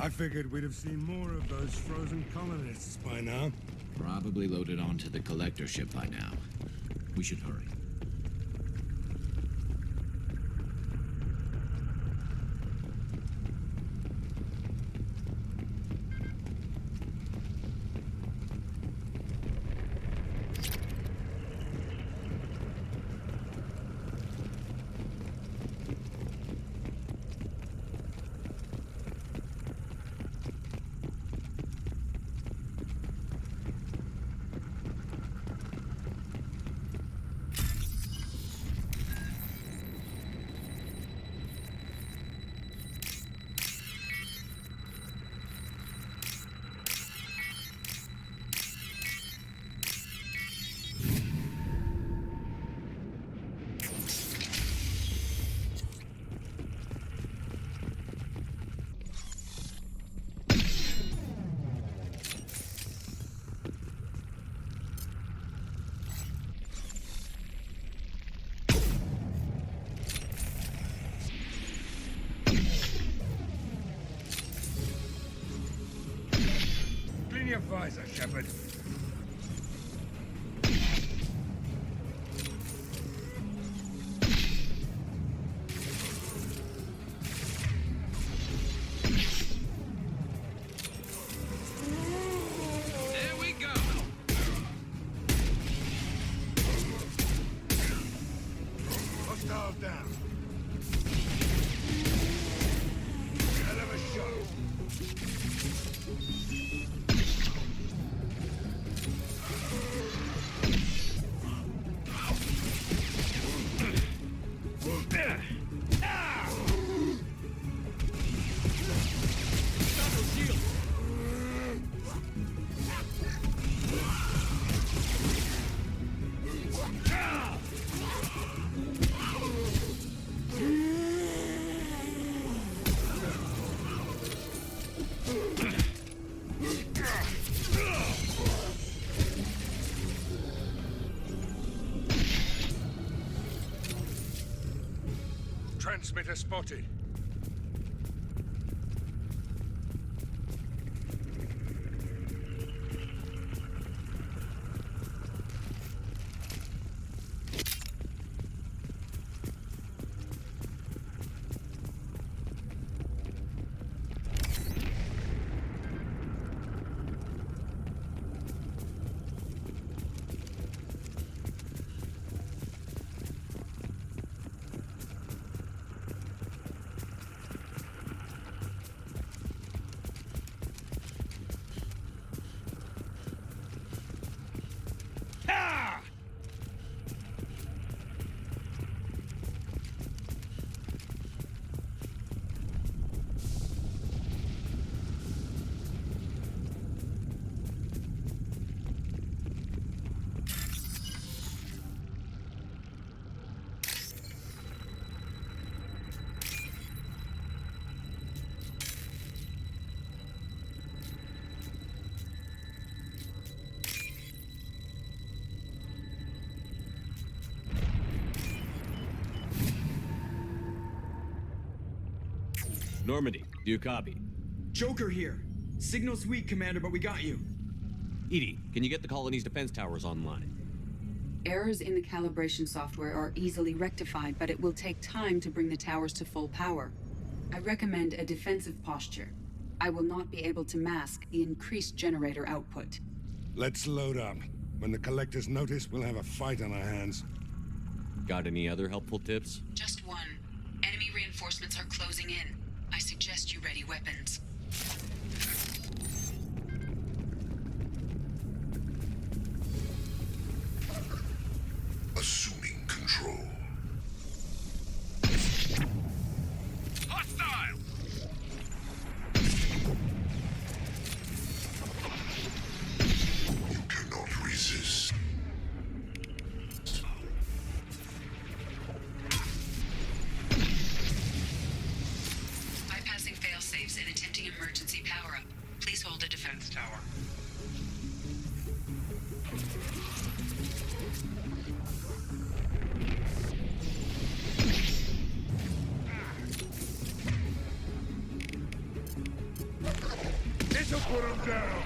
I figured we'd have seen more of those frozen colonists by now. Probably loaded onto the collector ship by now. We should hurry. Clean your visor, Shepard. There we go! Hostiles down. Hell of a show. Transmitter spotted. Normandy, do you copy? Joker here. Signal's weak, Commander, but we got you. Edie, can you get the colony's defense towers online? Errors in the calibration software are easily rectified, but it will take time to bring the towers to full power. I recommend a defensive posture. I will not be able to mask the increased generator output. Let's load up. When the Collectors notice, we'll have a fight on our hands. Got any other helpful tips? Just one. Enemy reinforcements are closing in. I suggest you ready weapons. Assuming control. Hostile! You cannot resist. Bypassing fail-safes and attempting emergency power-up. Please hold a defense tower. This'll put him down!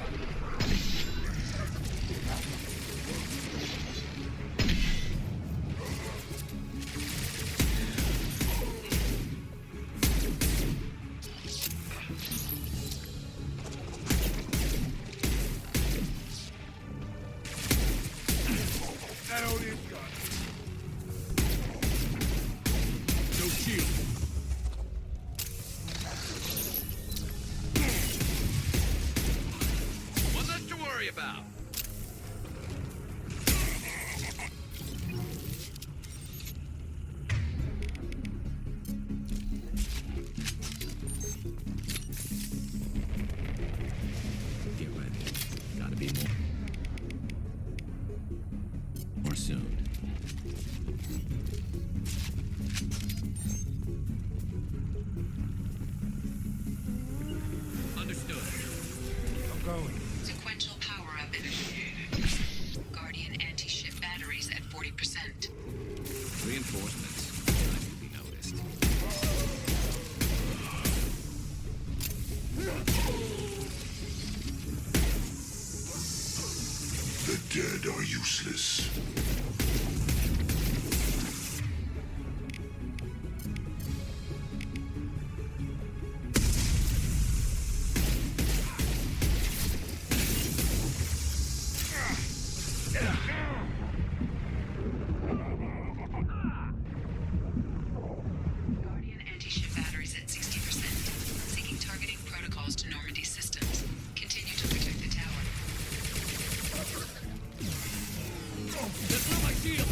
That old is gone. No shield. One less to worry about. Get ready. Gotta be more. Or soon. Understood. I'm going. Sequential power-up initiated. Guardian anti-ship batteries at 40%. Reinforcements. I should be noticed. The dead are useless. Guardian anti-ship batteries at 60%. Seeking targeting protocols to Normandy systems. Continue to protect the tower. That's not my shield!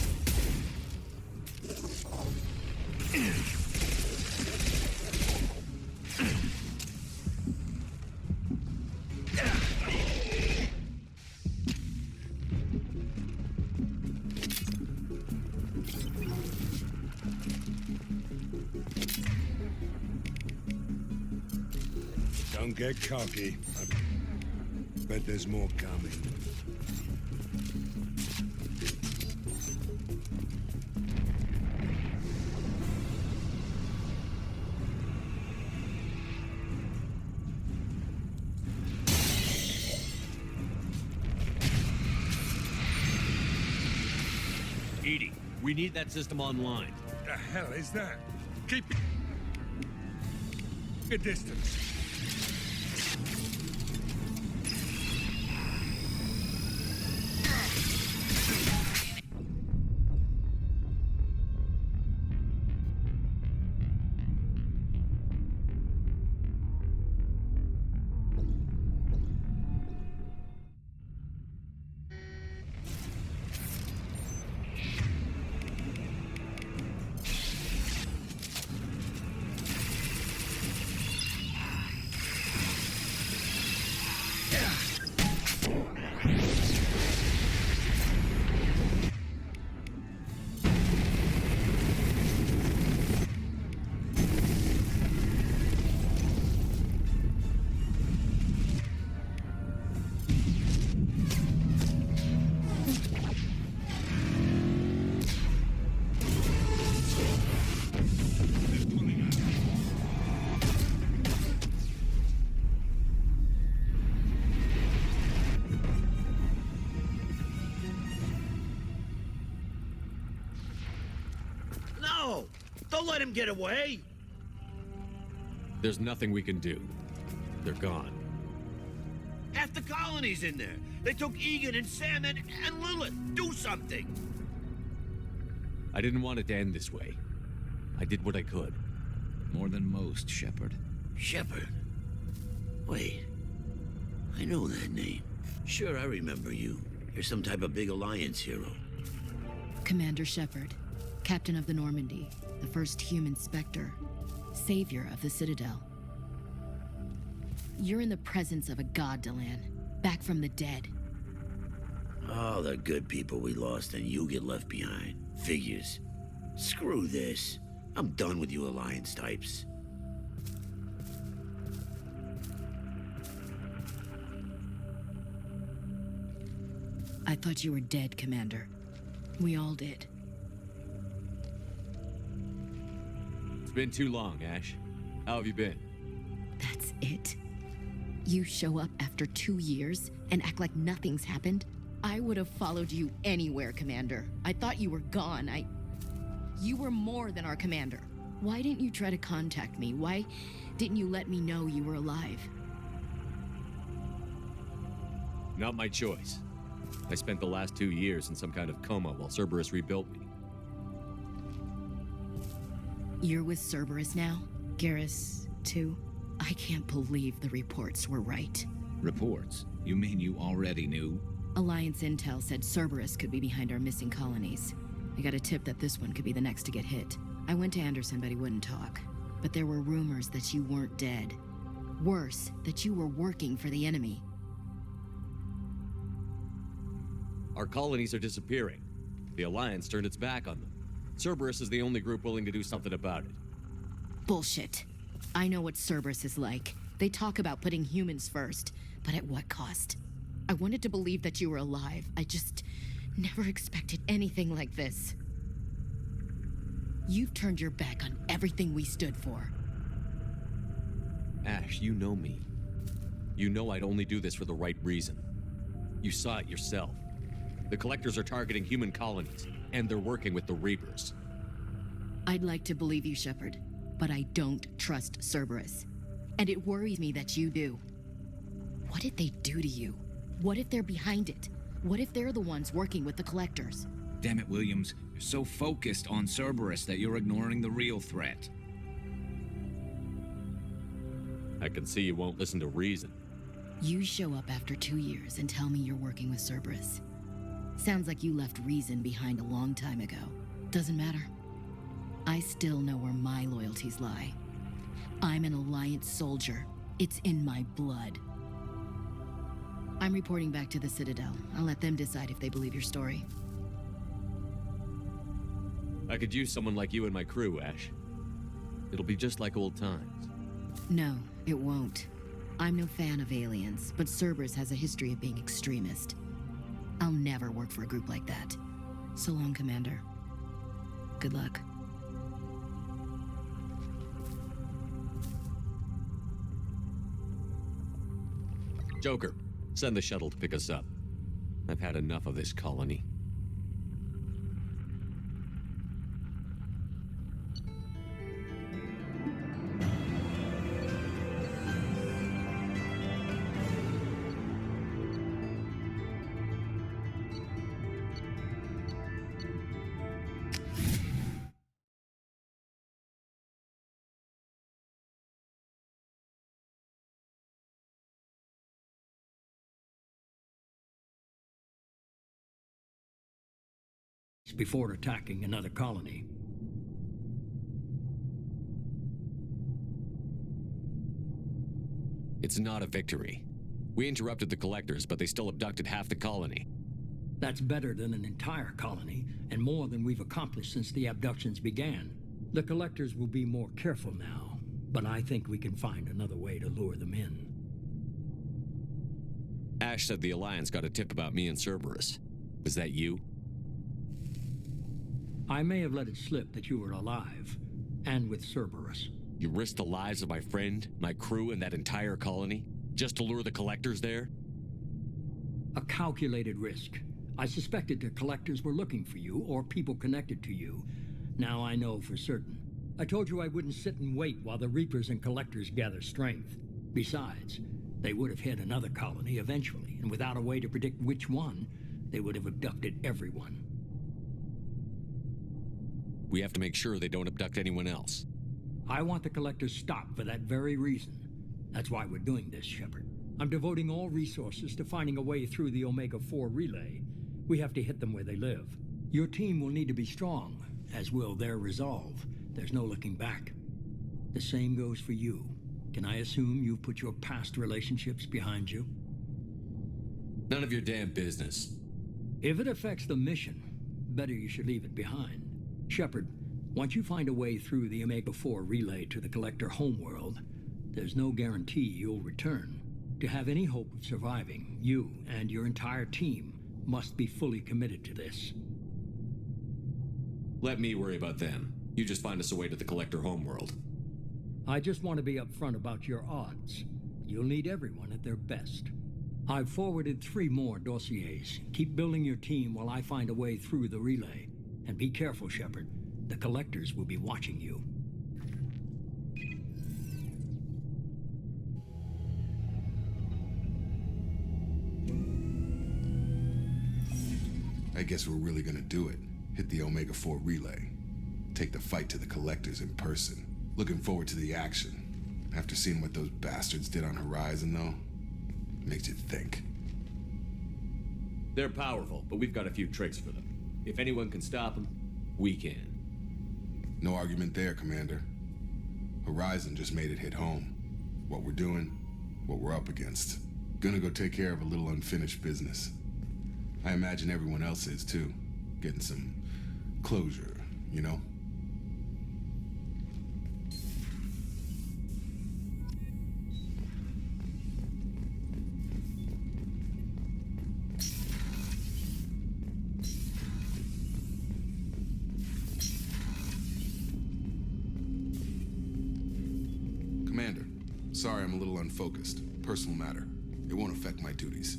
Don't get cocky. I bet there's more coming. We need that system online. The hell is that? Keep a distance. No! Don't let him get away! There's nothing we can do. They're gone. Half the colony's in there. They took Egan and Sam and Lilith. Do something! I didn't want it to end this way. I did what I could. More than most, Shepard. Shepard? Wait. I know that name. Sure, I remember you. You're some type of big Alliance hero. Commander Shepard, Captain of the Normandy, the first human Spectre, savior of the Citadel. You're in the presence of a god, Delan, back from the dead. All the good people we lost and you get left behind. Figures. Screw this. I'm done with you Alliance types. I thought you were dead, Commander. We all did. It's been too long, Ash. How have you been? That's it? You show up after 2 years and act like nothing's happened? I would have followed you anywhere, Commander. I thought you were gone. You were more than our commander. Why didn't you try to contact me? Why didn't you let me know you were alive? Not my choice. I spent the last 2 years in some kind of coma while Cerberus rebuilt me. You're with Cerberus now? Garrus, too? I can't believe the reports were right. Reports? You mean you already knew? Alliance intel said Cerberus could be behind our missing colonies. I got a tip that this one could be the next to get hit. I went to Anderson, but he wouldn't talk. But there were rumors that you weren't dead. Worse, that you were working for the enemy. Our colonies are disappearing. The Alliance turned its back on them. Cerberus is the only group willing to do something about it. Bullshit. I know what Cerberus is like. They talk about putting humans first, but at what cost? I wanted to believe that you were alive. I just never expected anything like this. You've turned your back on everything we stood for. Ash, you know me. You know I'd only do this for the right reason. You saw it yourself. The Collectors are targeting human colonies, and they're working with the Reapers. I'd like to believe you, Shepard, but I don't trust Cerberus. And it worries me that you do. What did they do to you? What if they're behind it? What if they're the ones working with the Collectors? Damn it, Williams. You're so focused on Cerberus that you're ignoring the real threat. I can see you won't listen to reason. You show up after 2 years and tell me you're working with Cerberus. Sounds like you left reason behind a long time ago. Doesn't matter. I still know where my loyalties lie. I'm an Alliance soldier. It's in my blood. I'm reporting back to the Citadel. I'll let them decide if they believe your story. I could use someone like you in my crew, Ash. It'll be just like old times. No, it won't. I'm no fan of aliens, but Cerberus has a history of being extremist. I'll never work for a group like that. So long, Commander. Good luck. Joker, send the shuttle to pick us up. I've had enough of this colony. before attacking another colony. It's not a victory. We interrupted the collectors, but they still abducted half the colony. That's better than an entire colony, and more than we've accomplished since the abductions began. The collectors will be more careful now, but I think we can find another way to lure them in. Ash said the Alliance got a tip about me and Cerberus. Was that you? I may have let it slip that you were alive, and with Cerberus. You risked the lives of my friend, my crew, and that entire colony, just to lure the collectors there? A calculated risk. I suspected the collectors were looking for you, or people connected to you. Now I know for certain. I told you I wouldn't sit and wait while the Reapers and collectors gather strength. Besides, they would have hit another colony eventually, and without a way to predict which one, they would have abducted everyone. We have to make sure they don't abduct anyone else. I want the collectors stopped for that very reason. That's why we're doing this, Shepard. I'm devoting all resources to finding a way through the Omega-4 relay. We have to hit them where they live. Your team will need to be strong, as will their resolve. There's no looking back. The same goes for you. Can I assume you've put your past relationships behind you? None of your damn business. If it affects the mission, better you should leave it behind. Shepard, once you find a way through the Omega-4 relay to the Collector homeworld, there's no guarantee you'll return. To have any hope of surviving, you and your entire team must be fully committed to this. Let me worry about them. You just find us a way to the Collector homeworld. I just want to be upfront about your odds. You'll need everyone at their best. I've forwarded 3 more dossiers. Keep building your team while I find a way through the relay. And be careful, Shepard. The Collectors will be watching you. I guess we're really gonna do it. Hit the Omega-4 relay. Take the fight to the Collectors in person. Looking forward to the action. After seeing what those bastards did on Horizon, though, makes you think. They're powerful, but we've got a few tricks for them. If anyone can stop them, we can. No argument there, Commander. Horizon just made it hit home. What we're doing, what we're up against. Gonna go take care of a little unfinished business. I imagine everyone else is, too. Getting some closure, you know? Commander, sorry I'm a little unfocused. Personal matter. It won't affect my duties.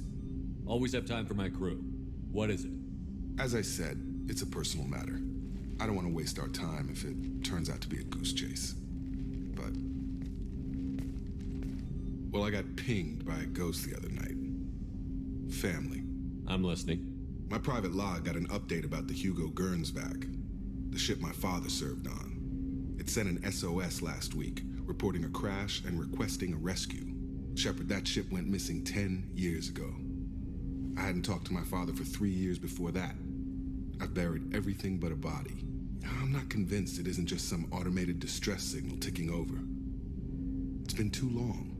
Always have time for my crew. What is it? As I said, it's a personal matter. I don't want to waste our time if it turns out to be a goose chase. But... well, I got pinged by a ghost the other night. Family. I'm listening. My private log got an update about the Hugo Gernsback, the ship my father served on. It sent an SOS last week, reporting a crash and requesting a rescue. Shepard, that ship went missing 10 years ago. I hadn't talked to my father for 3 years before that. I've buried everything but a body. I'm not convinced it isn't just some automated distress signal ticking over. It's been too long.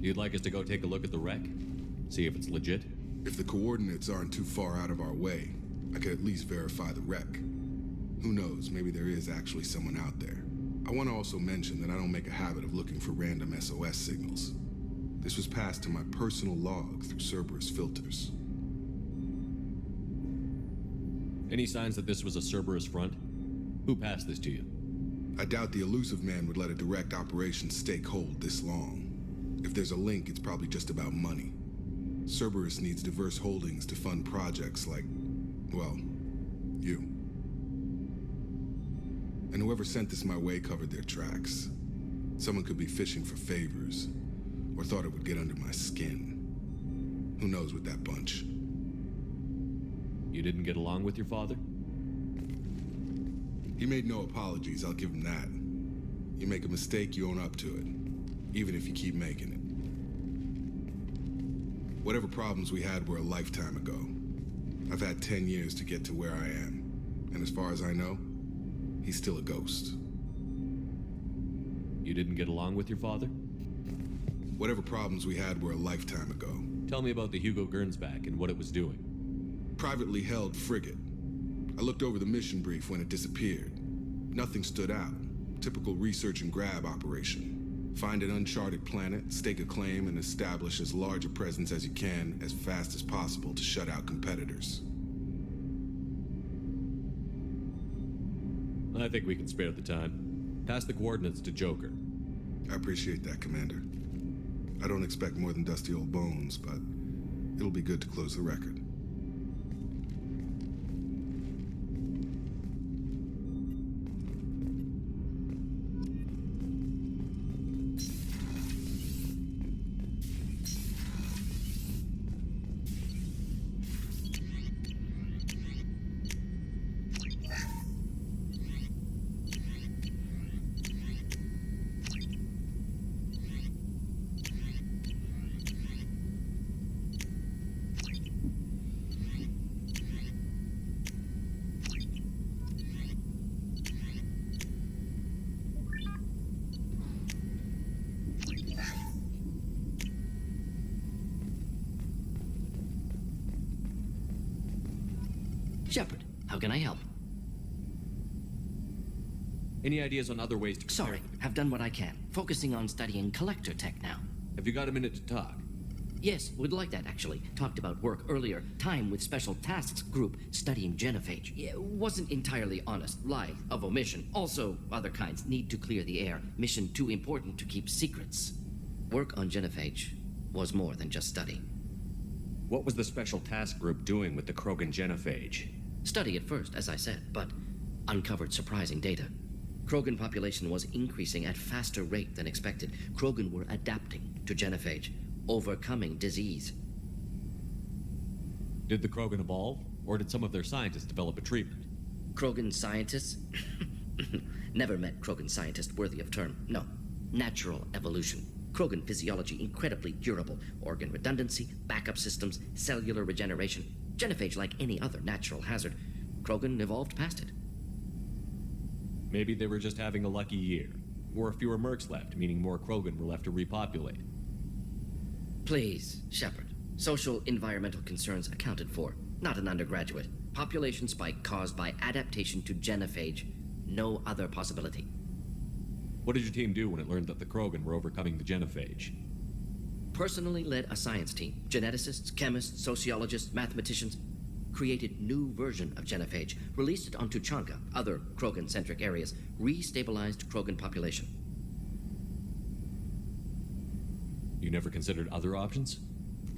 You'd like us to go take a look at the wreck? See if it's legit? If the coordinates aren't too far out of our way, I could at least verify the wreck. Who knows, maybe there is actually someone out there. I want to also mention that I don't make a habit of looking for random SOS signals. This was passed to my personal log through Cerberus filters. Any signs that this was a Cerberus front? Who passed this to you? I doubt the elusive man would let a direct operation stake hold this long. If there's a link, it's probably just about money. Cerberus needs diverse holdings to fund projects like, well, you. And whoever sent this my way covered their tracks. Someone could be fishing for favors, or thought it would get under my skin. Who knows with that bunch? You didn't get along with your father? He made no apologies, I'll give him that. You make a mistake, you own up to it, even if you keep making it. Whatever problems we had were a lifetime ago. I've had 10 years to get to where I am. And as far as I know, he's still a ghost. You didn't get along with your father? Whatever problems we had were a lifetime ago. Tell me about the Hugo Gernsback and what it was doing. Privately held frigate. I looked over the mission brief when it disappeared. Nothing stood out. Typical research and grab operation. Find an uncharted planet, stake a claim, and establish as large a presence as you can as fast as possible to shut out competitors. I think we can spare the time. Pass the coordinates to Joker. I appreciate that, Commander. I don't expect more than dusty old bones, but it'll be good to close the record. Shepard, how can I help? Any ideas on other ways to... Sorry, have done what I can. Focusing on studying collector tech now. Have you got a minute to talk? Yes, would like that actually. Talked about work earlier. Time with Special Tasks Group studying genophage. Yeah, wasn't entirely honest. Lie of omission. Also, other kinds. Need to clear the air. Mission too important to keep secrets. Work on genophage was more than just study. What was the Special Task Group doing with the Krogan genophage? Study at first, as I said, but uncovered surprising data. Krogan population was increasing at faster rate than expected. Krogan were adapting to genophage, overcoming disease. Did the Krogan evolve, or did some of their scientists develop a treatment? Krogan scientists? Never met Krogan scientist worthy of term. No. Natural evolution. Krogan physiology incredibly durable. Organ redundancy, backup systems, cellular regeneration. Genophage like any other natural hazard. Krogan evolved past it. Maybe they were just having a lucky year. Or fewer mercs left, meaning more Krogan were left to repopulate. Please, Shepard. Social environmental concerns accounted for. Not an undergraduate. Population spike caused by adaptation to genophage. No other possibility. What did your team do when it learned that the Krogan were overcoming the genophage? Personally led a science team. Geneticists, chemists, sociologists, mathematicians. Created new version of genophage. Released it on Tuchanka, other Krogan-centric areas. Restabilized Krogan population. You never considered other options?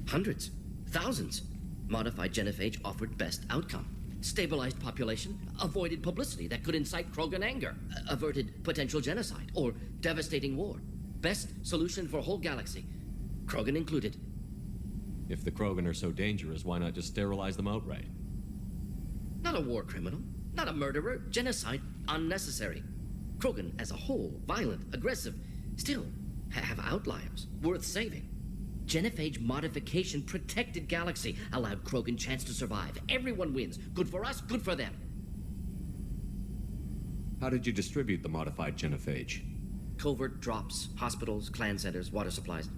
Hundreds. Thousands. Modified genophage offered best outcome. Stabilized population, avoided publicity that could incite Krogan anger, averted potential genocide or devastating war. Best solution for whole galaxy. Krogan included. If the Krogan are so dangerous, why not just sterilize them outright? Not a war criminal, not a murderer, genocide, unnecessary. Krogan as a whole, violent, aggressive, still have outliers, worth saving. Genophage modification protected galaxy, allowed Krogan chance to survive. Everyone wins. Good for us, good for them. How did you distribute the modified genophage? Covert drops, hospitals, clan centers, water supplies.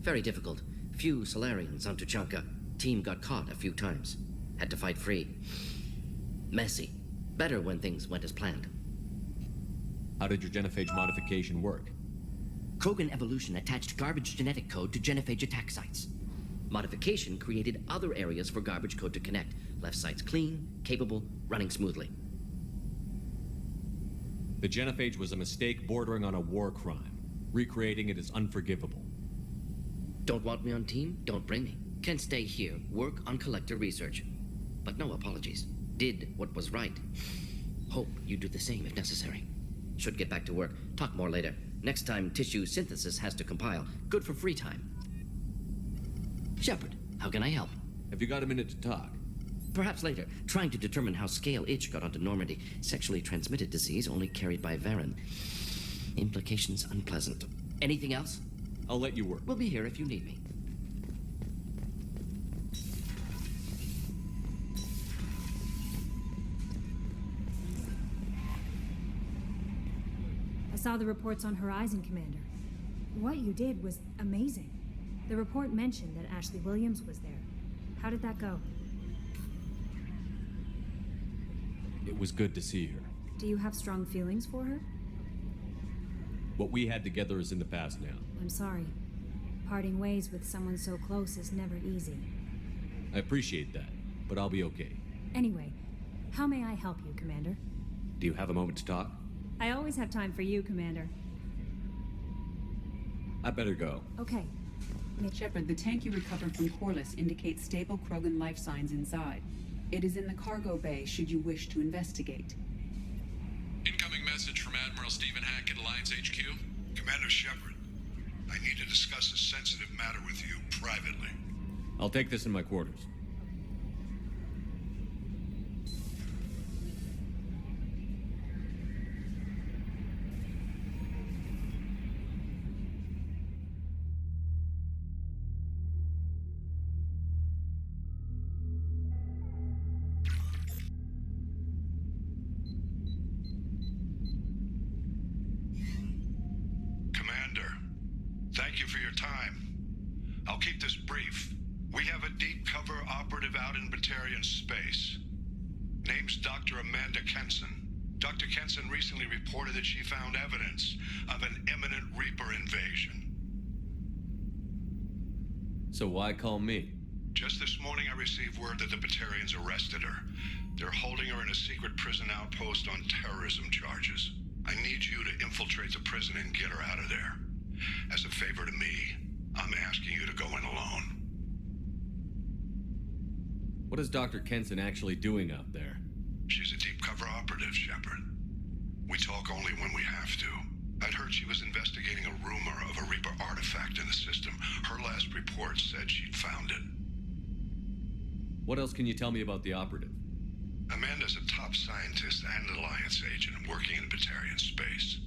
Very difficult. Few Solarians on Tuchanka. Team got caught a few times. Had to fight free. Messy. Better when things went as planned. How did your genophage modification work? Krogan evolution attached garbage genetic code to genophage attack sites. Modification created other areas for garbage code to connect. Left sites clean, capable, running smoothly. The genophage was a mistake bordering on a war crime. Recreating it is unforgivable. Don't want me on team? Don't bring me. Can stay here, work on collector research. But no apologies. Did what was right. Hope you do the same if necessary. Should get back to work. Talk more later. Next time tissue synthesis has to compile. Good for free time. Shepard, how can I help? Have you got a minute to talk? Perhaps later. Trying to determine how scale itch got onto Normandy. Sexually transmitted disease only carried by Varen. Implications unpleasant. Anything else? I'll let you work. We'll be here if you need me. saw the reports on Horizon, Commander. What you did was amazing. The report mentioned that Ashley Williams was there. How did that go? It was good to see her. Do you have strong feelings for her? What we had together is in the past now. I'm sorry. Parting ways with someone so close is never easy. I appreciate that, but I'll be okay. Anyway, how may I help you, Commander? Do you have a moment to talk? I always have time for you, Commander. I better go. Okay. Shepard, the tank you recovered from Corliss indicates stable Krogan life signs inside. It is in the cargo bay should you wish to investigate. Incoming message from Admiral Stephen Hackett, Alliance HQ. Commander Shepard, I need to discuss a sensitive matter with you privately. I'll take this in my quarters. Commander, thank you for your time. I'll keep this brief. We have a deep cover operative out in Batarian space. Name's Dr. Amanda Kenson. Dr. Kenson recently reported that she found evidence of an imminent Reaper invasion. So why call me? Just this morning I received word that the Batarians arrested her. They're holding her in a secret prison outpost on terrorism charges. I need you to infiltrate the prison and get her out of there. As a favor to me, I'm asking you to go in alone. What is Dr. Kenson actually doing out there? She's a deep cover operative, Shepard. We talk only when we have to. I'd heard she was investigating a rumor of a Reaper artifact in the system. Her last report said she'd found it. What else can you tell me about the operative? Amanda's a top scientist and Alliance agent working in Batarian space.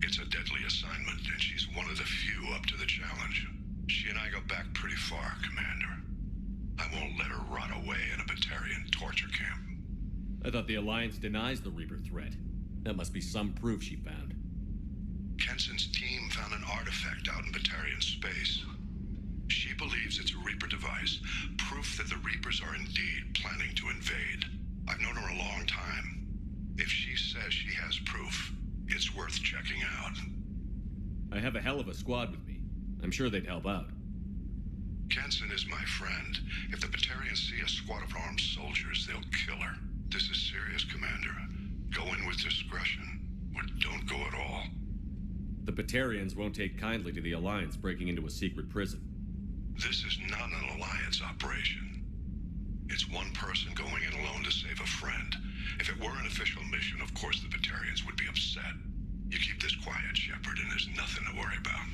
It's a deadly assignment, and she's one of the few up to the challenge. She and I go back pretty far, Commander. I won't let her rot away in a Batarian torture camp. I thought the Alliance denies the Reaper threat. That must be some proof she found. Kenson's team found an artifact out in Batarian space. She believes it's a Reaper device, proof that the Reapers are indeed planning to invade. I've known her a long time. If she says she has proof, it's worth checking out. I have a hell of a squad with me. I'm sure they'd help out. Kenson is my friend. If the Batarians see a squad of armed soldiers, they'll kill her. This is serious, Commander. Go in with discretion, or don't go at all. The Batarians won't take kindly to the Alliance breaking into a secret prison. This is not an Alliance operation. It's one person going in alone to save a friend. If it were an official mission, of course the Batarians would be upset. You keep this quiet, Shepard, and there's nothing to worry about.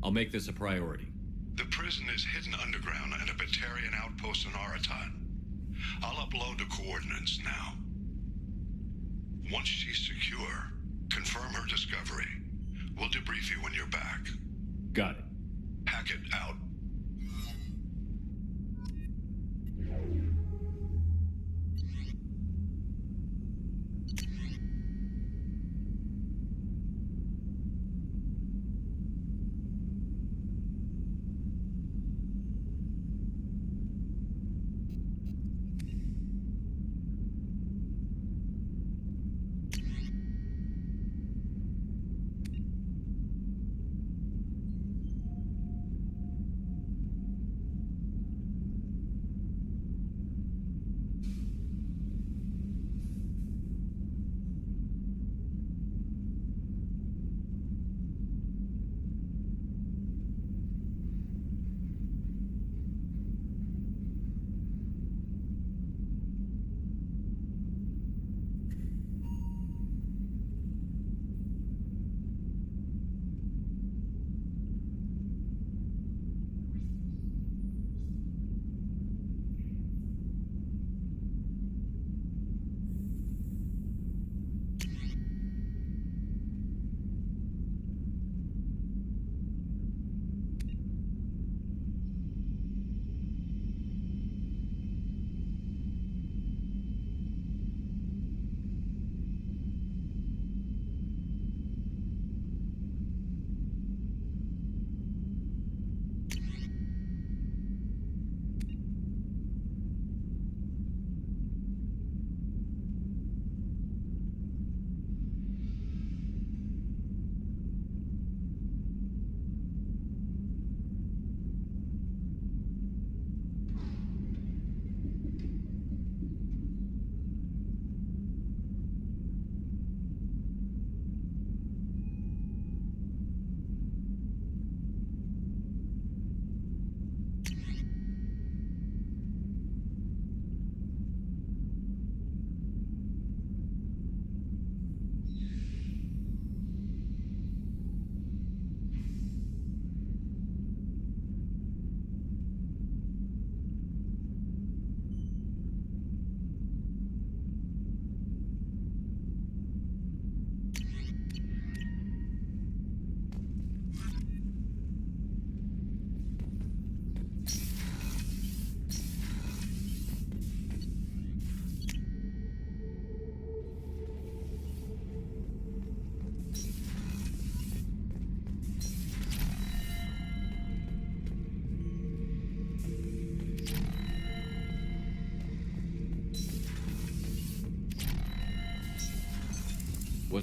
I'll make this a priority. The prison is hidden underground and a Batarian outpost in Aratat. I'll upload the coordinates now. Once she's secure, confirm her discovery. We'll debrief you when you're back. Got it. Hackett out.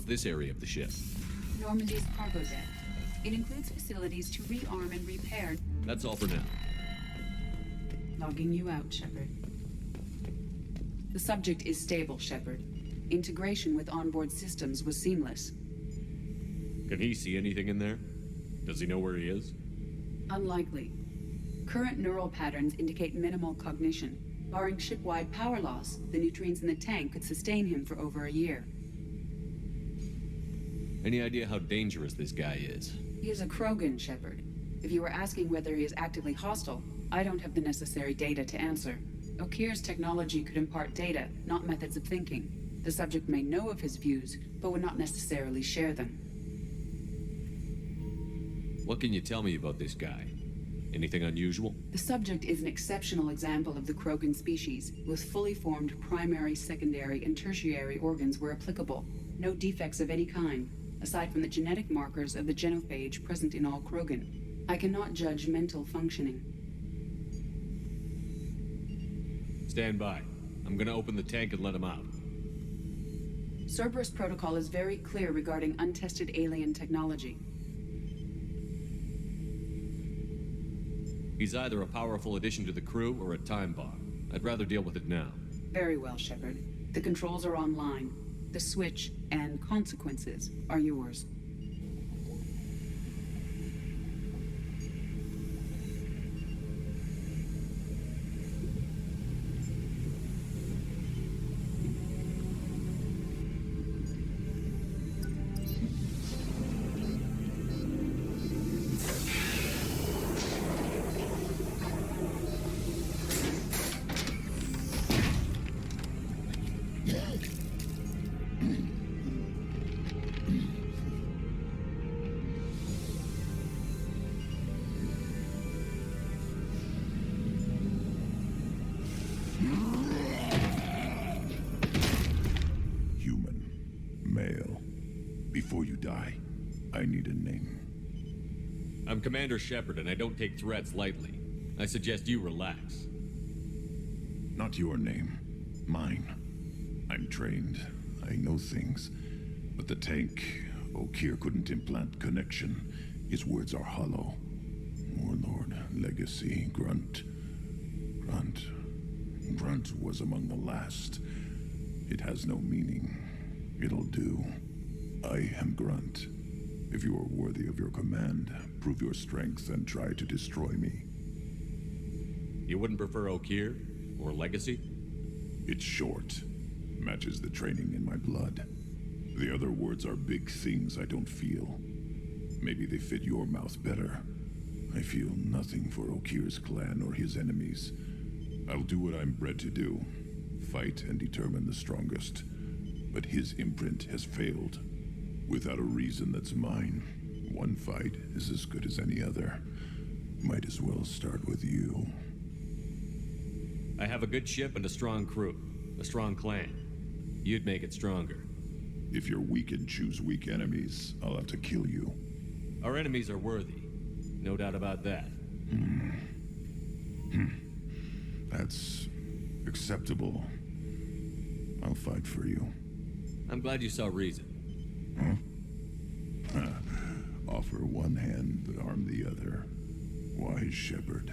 What's this area of the ship? Normandy's cargo deck. It includes facilities to rearm and repair. That's all for now. Logging you out, Shepard. The subject is stable, Shepard. Integration with onboard systems was seamless. Can he see anything in there? Does he know where he is? Unlikely. Current neural patterns indicate minimal cognition. Barring ship-wide power loss, the nutrients in the tank could sustain him for over a year. Any idea how dangerous this guy is? He is a Krogan, Shepard. If you were asking whether he is actively hostile, I don't have the necessary data to answer. Okeer's technology could impart data, not methods of thinking. The subject may know of his views, but would not necessarily share them. What can you tell me about this guy? Anything unusual? The subject is an exceptional example of the Krogan species, with fully formed primary, secondary, and tertiary organs where applicable. No defects of any kind, aside from the genetic markers of the genophage present in all Krogan. I cannot judge mental functioning. Stand by. I'm gonna open the tank and let him out. Cerberus protocol is very clear regarding untested alien technology. He's either a powerful addition to the crew or a time bomb. I'd rather deal with it now. Very well, Shepard. The controls are online. The switch and consequences are yours. Before you die, I need a name. I'm Commander Shepard, and I don't take threats lightly. I suggest you relax. Not your name. Mine. I'm trained. I know things. But the tank, Okeer couldn't implant connection. His words are hollow. Warlord, Legacy, Grunt. Grunt was among the last. It has no meaning. It'll do. I am Grunt. If you are worthy of your command, prove your strength and try to destroy me. You wouldn't prefer Okeer or Legacy? It's short. Matches the training in my blood. The other words are big things I don't feel. Maybe they fit your mouth better. I feel nothing for Okeer's clan or his enemies. I'll do what I'm bred to do. Fight and determine the strongest. But his imprint has failed. Without a reason that's mine, one fight is as good as any other. Might as well start with you. I have a good ship and a strong crew. A strong clan. You'd make it stronger. If you're weak and choose weak enemies, I'll have to kill you. Our enemies are worthy. No doubt about that. That's acceptable. I'll fight for you. I'm glad you saw reason. Offer one hand, but arm the other. Wise Shepard.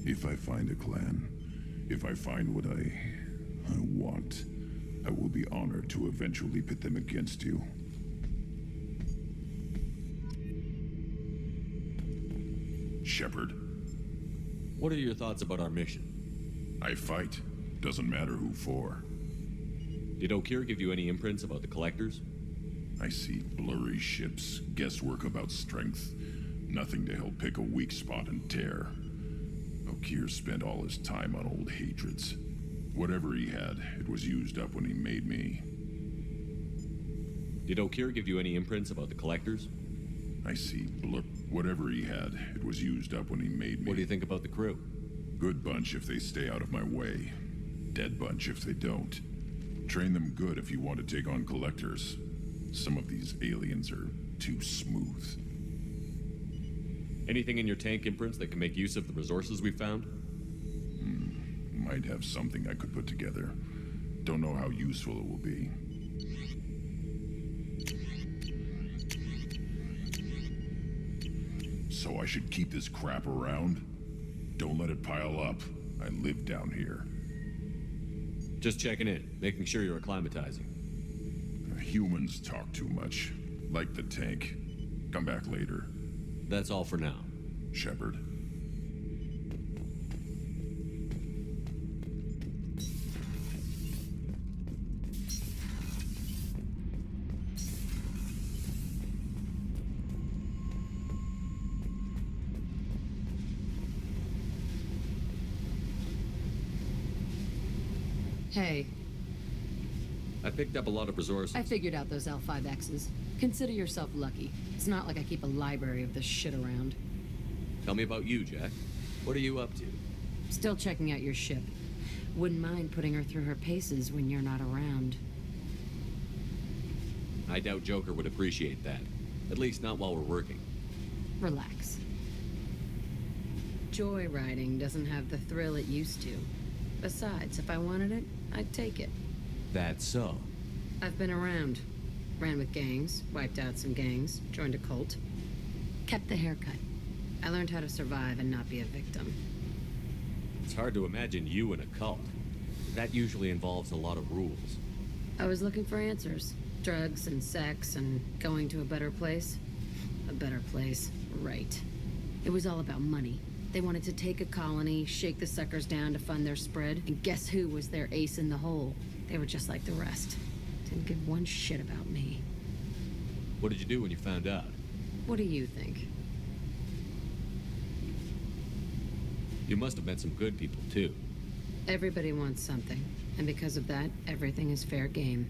If I find a clan, if I find what I want, I will be honored to eventually pit them against you. Shepard. What are your thoughts about our mission? I fight. Doesn't matter who for. Did Okeer give you any imprints about the Collectors? I see blurry ships, guesswork about strength. Nothing to help pick a weak spot and tear. Okeer spent all his time on old hatreds. Whatever he had, it was used up when he made me. Did Okeer give you any imprints about the Collectors? I see whatever he had, it was used up when he made me. What do you think about the crew? Good bunch if they stay out of my way. Dead bunch if they don't. Train them good if you want to take on Collectors. Some of these aliens are too smooth. Anything in your tank imprints that can make use of the resources we found? Might have something I could put together. Don't know how useful it will be. So I should keep this crap around? Don't let it pile up. I live down here. Just checking in, making sure you're acclimatizing. Humans talk too much. Like the tank. Come back later. That's all for now. Shepard. Hey, I picked up a lot of resources. I figured out those L5Xs. Consider yourself lucky. It's not like I keep a library of this shit around. Tell me about you, Jack. What are you up to? Still checking out your ship. Wouldn't mind putting her through her paces when you're not around. I doubt Joker would appreciate that. At least not while we're working. Relax. Joyriding doesn't have the thrill it used to. Besides, if I wanted it, I'd take it. That's so. I've been around. Ran with gangs, wiped out some gangs, joined a cult. Kept the haircut. I learned how to survive and not be a victim. It's hard to imagine you in a cult. That usually involves a lot of rules. I was looking for answers. Drugs and sex and going to a better place. A better place, right. It was all about money. They wanted to take a colony, shake the suckers down to fund their spread, and guess who was their ace in the hole? They were just like the rest. Didn't give one shit about me. What did you do when you found out? What do you think? You must have met some good people, too. Everybody wants something, and because of that, everything is fair game.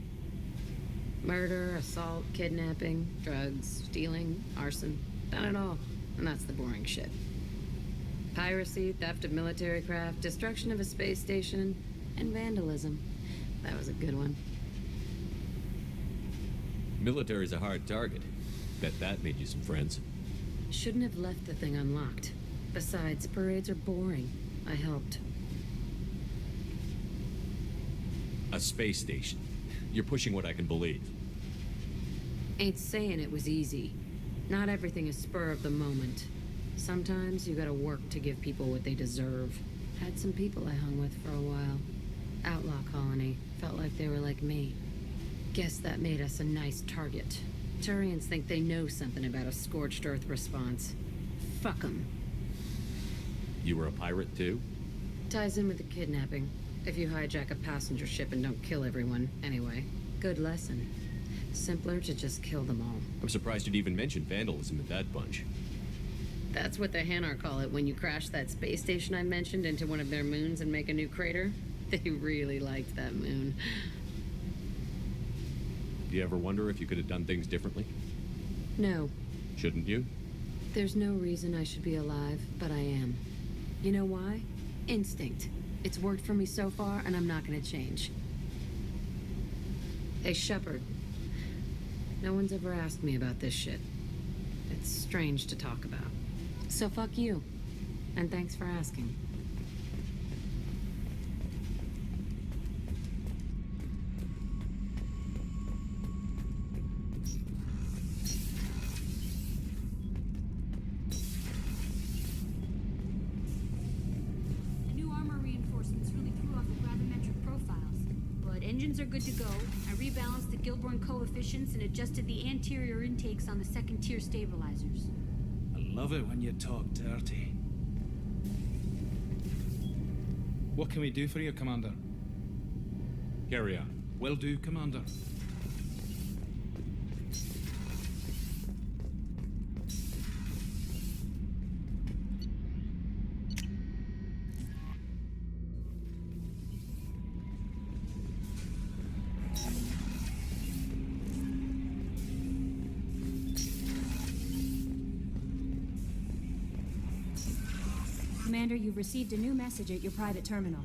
Murder, assault, kidnapping, drugs, stealing, arson, done it all. And that's the boring shit. Piracy, theft of military craft, destruction of a space station, and vandalism. That was a good one. Military's a hard target. Bet that made you some friends. Shouldn't have left the thing unlocked. Besides, parades are boring. I helped. A space station. You're pushing what I can believe. Ain't saying it was easy. Not everything is spur of the moment. Sometimes you gotta work to give people what they deserve. Had some people I hung with for a while. Outlaw colony. Felt like they were like me. Guess that made us a nice target. Turians think they know something about a scorched earth response. Fuck 'em. You were a pirate, too? Ties in with the kidnapping. If you hijack a passenger ship and don't kill everyone, anyway. Good lesson. Simpler to just kill them all. I'm surprised you'd even mention vandalism in that bunch. That's what the Hanar call it when you crash that space station I mentioned into one of their moons and make a new crater. They really liked that moon. Do you ever wonder if you could have done things differently? No. Shouldn't you? There's no reason I should be alive, but I am. You know why? Instinct. It's worked for me so far, and I'm not gonna change. Hey, Shepard. No one's ever asked me about this shit. It's strange to talk about. So fuck you. And thanks for asking. The new armor reinforcements really threw off the gravimetric profiles. But engines are good to go. I rebalanced the Gilborn coefficients and adjusted the anterior intakes on the second-tier stabilizers. Love it when you talk dirty. What can we do for you, Commander? Carry on. Will do, Commander. Commander, you've received a new message at your private terminal.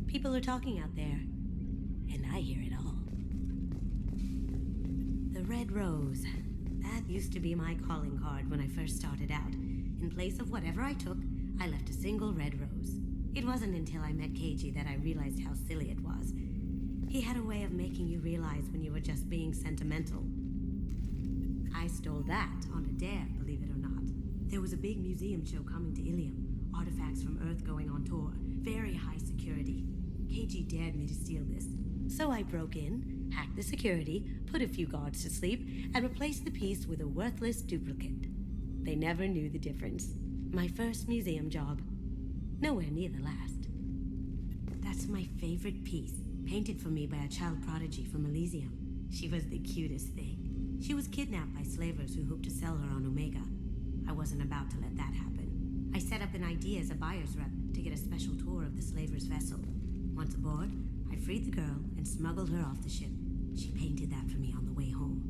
People are talking out there, and I hear it all. The Red Rose. That used to be my calling card when I first started out. In place of whatever I took, I left a single red rose. It wasn't until I met Keiji that I realized how silly it was. He had a way of making you realize when you were just being sentimental. I stole that on a dare, believe it or not. There was a big museum show coming to Ilium. Artifacts from Earth going on tour. Very high security. Keiji dared me to steal this. So I broke in, hacked the security, put a few guards to sleep, and replaced the piece with a worthless duplicate. They never knew the difference. My first museum job. Nowhere near the last. That's my favorite piece, painted for me by a child prodigy from Elysium. She was the cutest thing. She was kidnapped by slavers who hoped to sell her on Omega. I wasn't about to let that happen. I set up an ID as a buyer's rep to get a special tour of the slaver's vessel. Once aboard, I freed the girl and smuggled her off the ship. She painted that for me on the way home.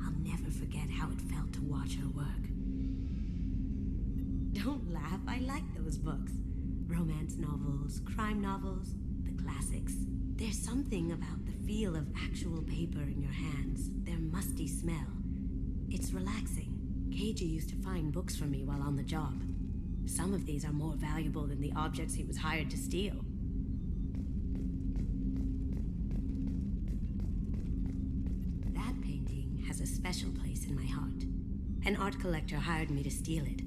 I'll never forget how it felt to watch her work. Don't laugh, I like those books. Romance novels, crime novels, the classics. There's something about the feel of actual paper in your hands, their musty smell. It's relaxing. Keiji used to find books for me while on the job. Some of these are more valuable than the objects he was hired to steal. That painting has a special place in my heart. An art collector hired me to steal it.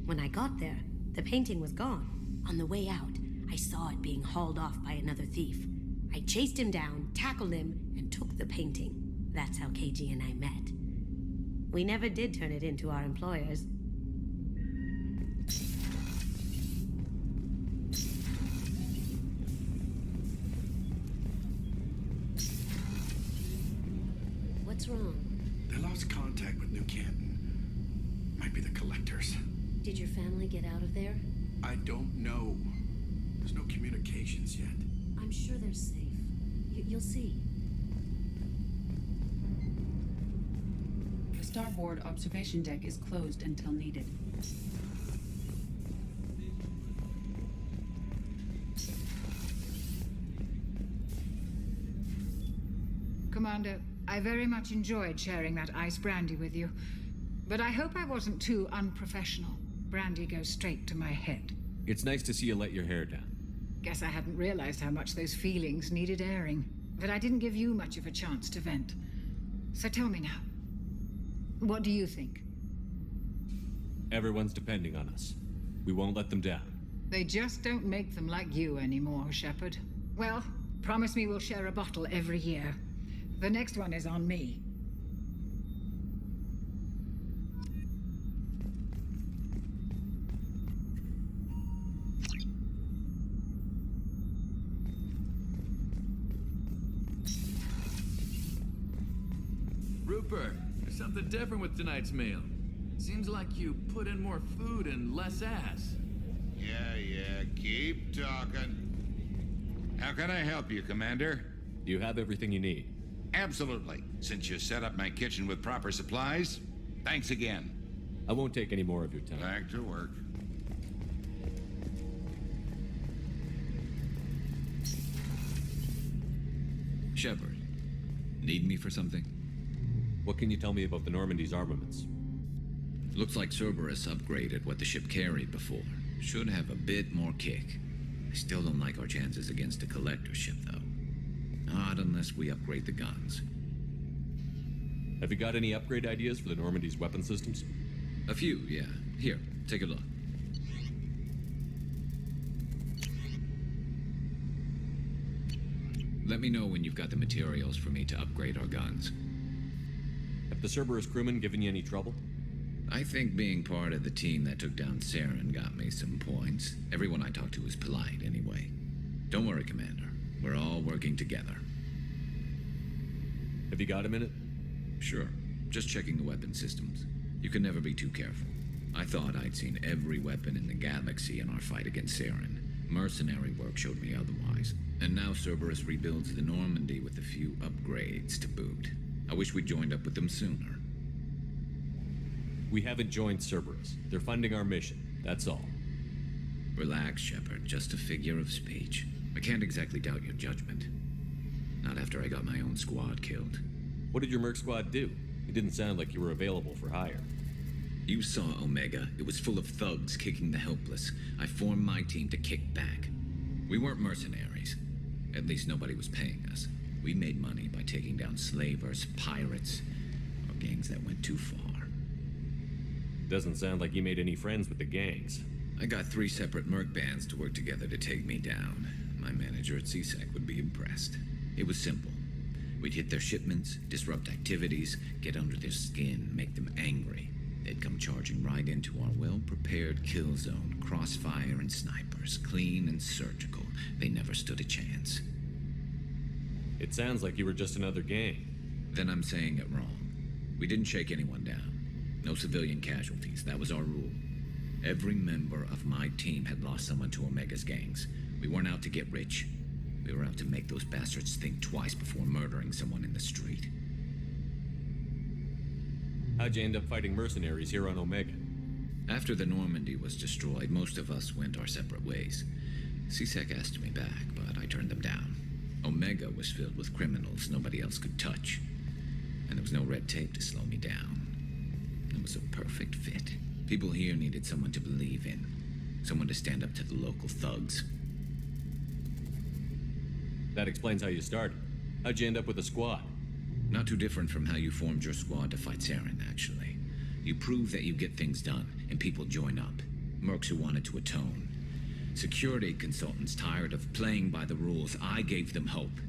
When I got there, the painting was gone. On the way out, I saw it being hauled off by another thief. I chased him down, tackled him, and took the painting. That's how Keiji and I met. We never did turn it into our employers. What's wrong? They lost contact with New Canton. Might be the collectors. Did your family get out of there? I don't know. There's no communications yet. I'm sure they're safe. You'll see. The starboard observation deck is closed until needed. Commander, I very much enjoyed sharing that ice brandy with you. But I hope I wasn't too unprofessional. Brandy goes straight to my head. It's nice to see you let your hair down. Guess I hadn't realized how much those feelings needed airing. But I didn't give you much of a chance to vent. So tell me now, what do you think? Everyone's depending on us. We won't let them down. They just don't make them like you anymore, Shepard. Well, promise me we'll share a bottle every year. The next one is on me. Rupert, there's something different with tonight's meal. Seems like you put in more food and less ass. Yeah, keep talking. How can I help you, Commander? Do you have everything you need? Absolutely. Since you set up my kitchen with proper supplies, thanks again. I won't take any more of your time. Back to work. Shepard, need me for something? What can you tell me about the Normandy's armaments? Looks like Cerberus upgraded what the ship carried before. Should have a bit more kick. I still don't like our chances against a collector ship, though. Not unless we upgrade the guns. Have you got any upgrade ideas for the Normandy's weapon systems? A few, yeah. Here, take a look. Let me know when you've got the materials for me to upgrade our guns. Have the Cerberus crewmen given you any trouble? I think being part of the team that took down Saren got me some points. Everyone I talked to was polite, anyway. Don't worry, Commander. We're all working together. Have you got a minute? Sure. Just checking the weapon systems. You can never be too careful. I thought I'd seen every weapon in the galaxy in our fight against Saren. Mercenary work showed me otherwise. And now Cerberus rebuilds the Normandy with a few upgrades to boot. I wish we'd joined up with them sooner. We haven't joined Cerberus. They're funding our mission, that's all. Relax, Shepard. Just a figure of speech. I can't exactly doubt your judgment. Not after I got my own squad killed. What did your merc squad do? It didn't sound like you were available for hire. You saw Omega. It was full of thugs kicking the helpless. I formed my team to kick back. We weren't mercenaries. At least nobody was paying us. We made money by taking down slavers, pirates, or gangs that went too far. Doesn't sound like you made any friends with the gangs. I got 3 separate merc bands to work together to take me down. My manager at CSEC would be impressed. It was simple. We'd hit their shipments, disrupt activities, get under their skin, make them angry. They'd come charging right into our well-prepared kill zone, crossfire and snipers, clean and surgical. They never stood a chance. It sounds like you were just another gang. Then I'm saying it wrong. We didn't shake anyone down. No civilian casualties. That was our rule. Every member of my team had lost someone to Omega's gangs. We weren't out to get rich. We were out to make those bastards think twice before murdering someone in the street. How'd you end up fighting mercenaries here on Omega? After the Normandy was destroyed, most of us went our separate ways. CSEC asked me back, but I turned them down. Omega was filled with criminals nobody else could touch. And there was no red tape to slow me down. It was a perfect fit. People here needed someone to believe in. Someone to stand up to the local thugs. That explains how you started. How'd you end up with a squad? Not too different from how you formed your squad to fight Saren, actually. You prove that you get things done, and people join up. Mercs who wanted to atone. Security consultants tired of playing by the rules. I gave them hope.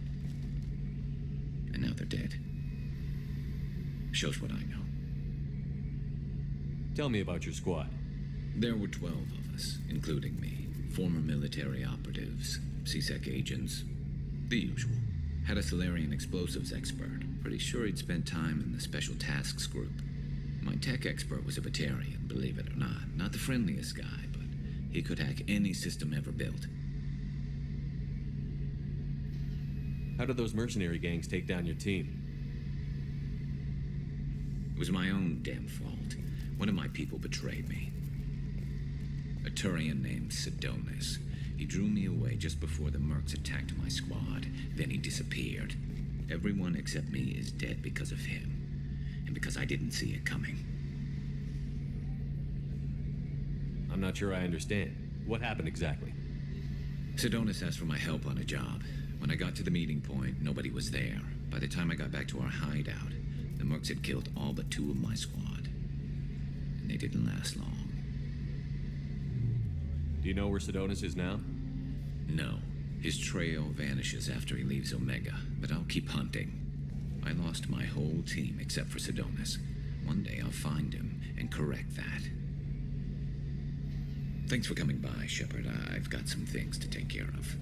And now they're dead. Shows what I know. Tell me about your squad. There were 12 of us, including me. Former military operatives, CSEC agents, the usual. Had a Solarian explosives expert. Pretty sure he'd spent time in the Special Tasks Group. My tech expert was a Batarian, believe it or not. Not the friendliest guy, but he could hack any system ever built. How did those mercenary gangs take down your team? It was my own damn fault. One of my people betrayed me. A Turian named Sidonis. He drew me away just before the mercs attacked my squad. Then he disappeared. Everyone except me is dead because of him. And because I didn't see it coming. I'm not sure I understand. What happened exactly? Sidonis asked for my help on a job. When I got to the meeting point, nobody was there. By the time I got back to our hideout, the mercs had killed all but 2 of my squad. And they didn't last long. Do you know where Sidonis is now? No. His trail vanishes after he leaves Omega, but I'll keep hunting. I lost my whole team except for Sidonis. One day I'll find him and correct that. Thanks for coming by, Shepard. I've got some things to take care of.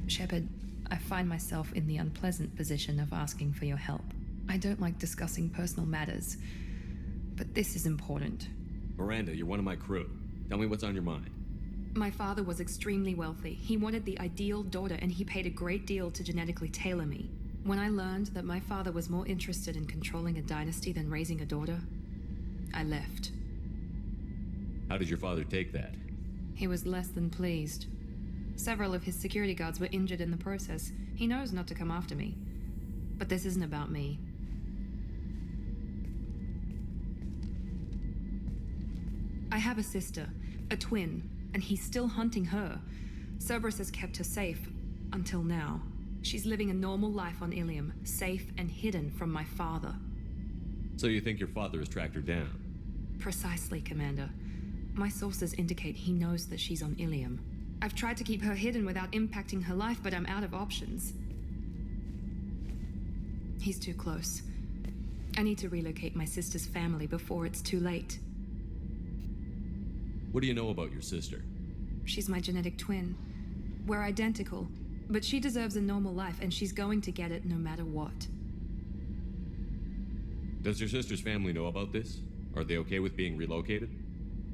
Shepard, I find myself in the unpleasant position of asking for your help. I don't like discussing personal matters, but this is important. Miranda, you're one of my crew. Tell me what's on your mind. My father was extremely wealthy. He wanted the ideal daughter, and he paid a great deal to genetically tailor me. When I learned that my father was more interested in controlling a dynasty than raising a daughter, I left. How did your father take that? He was less than pleased. Several of his security guards were injured in the process. He knows not to come after me. But this isn't about me. I have a sister, a twin, and he's still hunting her. Cerberus has kept her safe, until now. She's living a normal life on Ilium, safe and hidden from my father. So you think your father has tracked her down? Precisely, Commander. My sources indicate he knows that she's on Ilium. I've tried to keep her hidden without impacting her life, but I'm out of options. He's too close. I need to relocate my sister's family before it's too late. What do you know about your sister? She's my genetic twin. We're identical, but she deserves a normal life, and she's going to get it no matter what. Does your sister's family know about this? Are they okay with being relocated?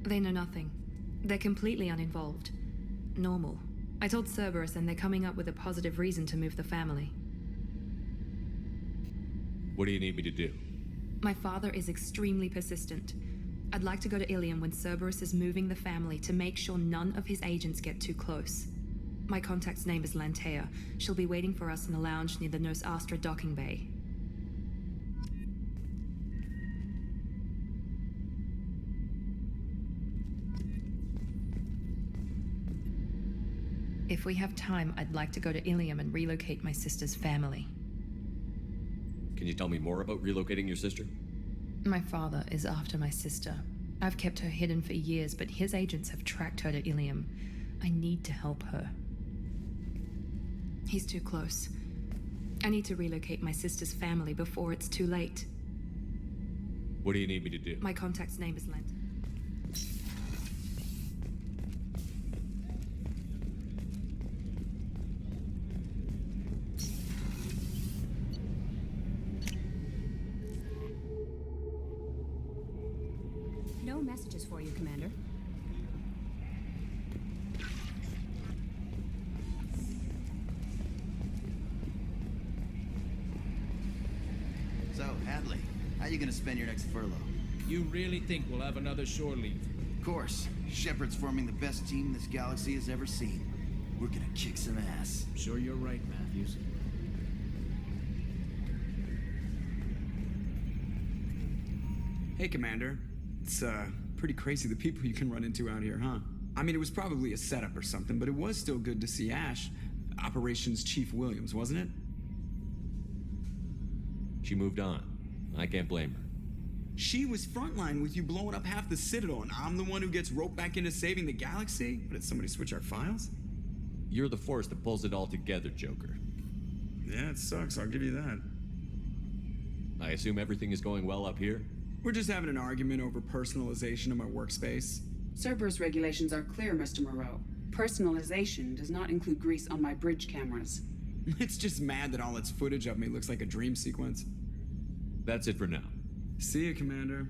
They know nothing. They're completely uninvolved. normal. I told Cerberus and they're coming up with a positive reason to move the family. What do you need me to do? My father is extremely persistent. I'd like to go to Ilium when Cerberus is moving the family to make sure none of his agents get too close. My contact's name is Lantea. She'll be waiting for us in the lounge near the Nos Astra docking bay. If we have time, I'd like to go to Ilium and relocate my sister's family. Can you tell me more about relocating your sister? My father is after my sister. I've kept her hidden for years, but his agents have tracked her to Ilium. I need to help her. He's too close. I need to relocate my sister's family before it's too late. What do you need me to do? My contact's name is Lent. No messages for you, Commander. So, Hadley, how you gonna spend your next furlough? You really think we'll have another shore leave? Of course. Shepard's forming the best team this galaxy has ever seen. We're gonna kick some ass. Sure you're right, Matthews. Hey, Commander. It's, pretty crazy the people you can run into out here, huh? I mean, it was probably a setup or something, but it was still good to see Ash. Operations Chief Williams, wasn't it? She moved on. I can't blame her. She was frontline with you blowing up half the Citadel, and I'm the one who gets roped back into saving the galaxy? Did somebody switch our files? You're the force that pulls it all together, Joker. Yeah, it sucks, I'll give you that. I assume everything is going well up here? We're just having an argument over personalization of my workspace. Cerberus regulations are clear, Mr. Moreau. Personalization does not include grease on my bridge cameras. It's just mad that all its footage of me looks like a dream sequence. That's it for now. See you, Commander.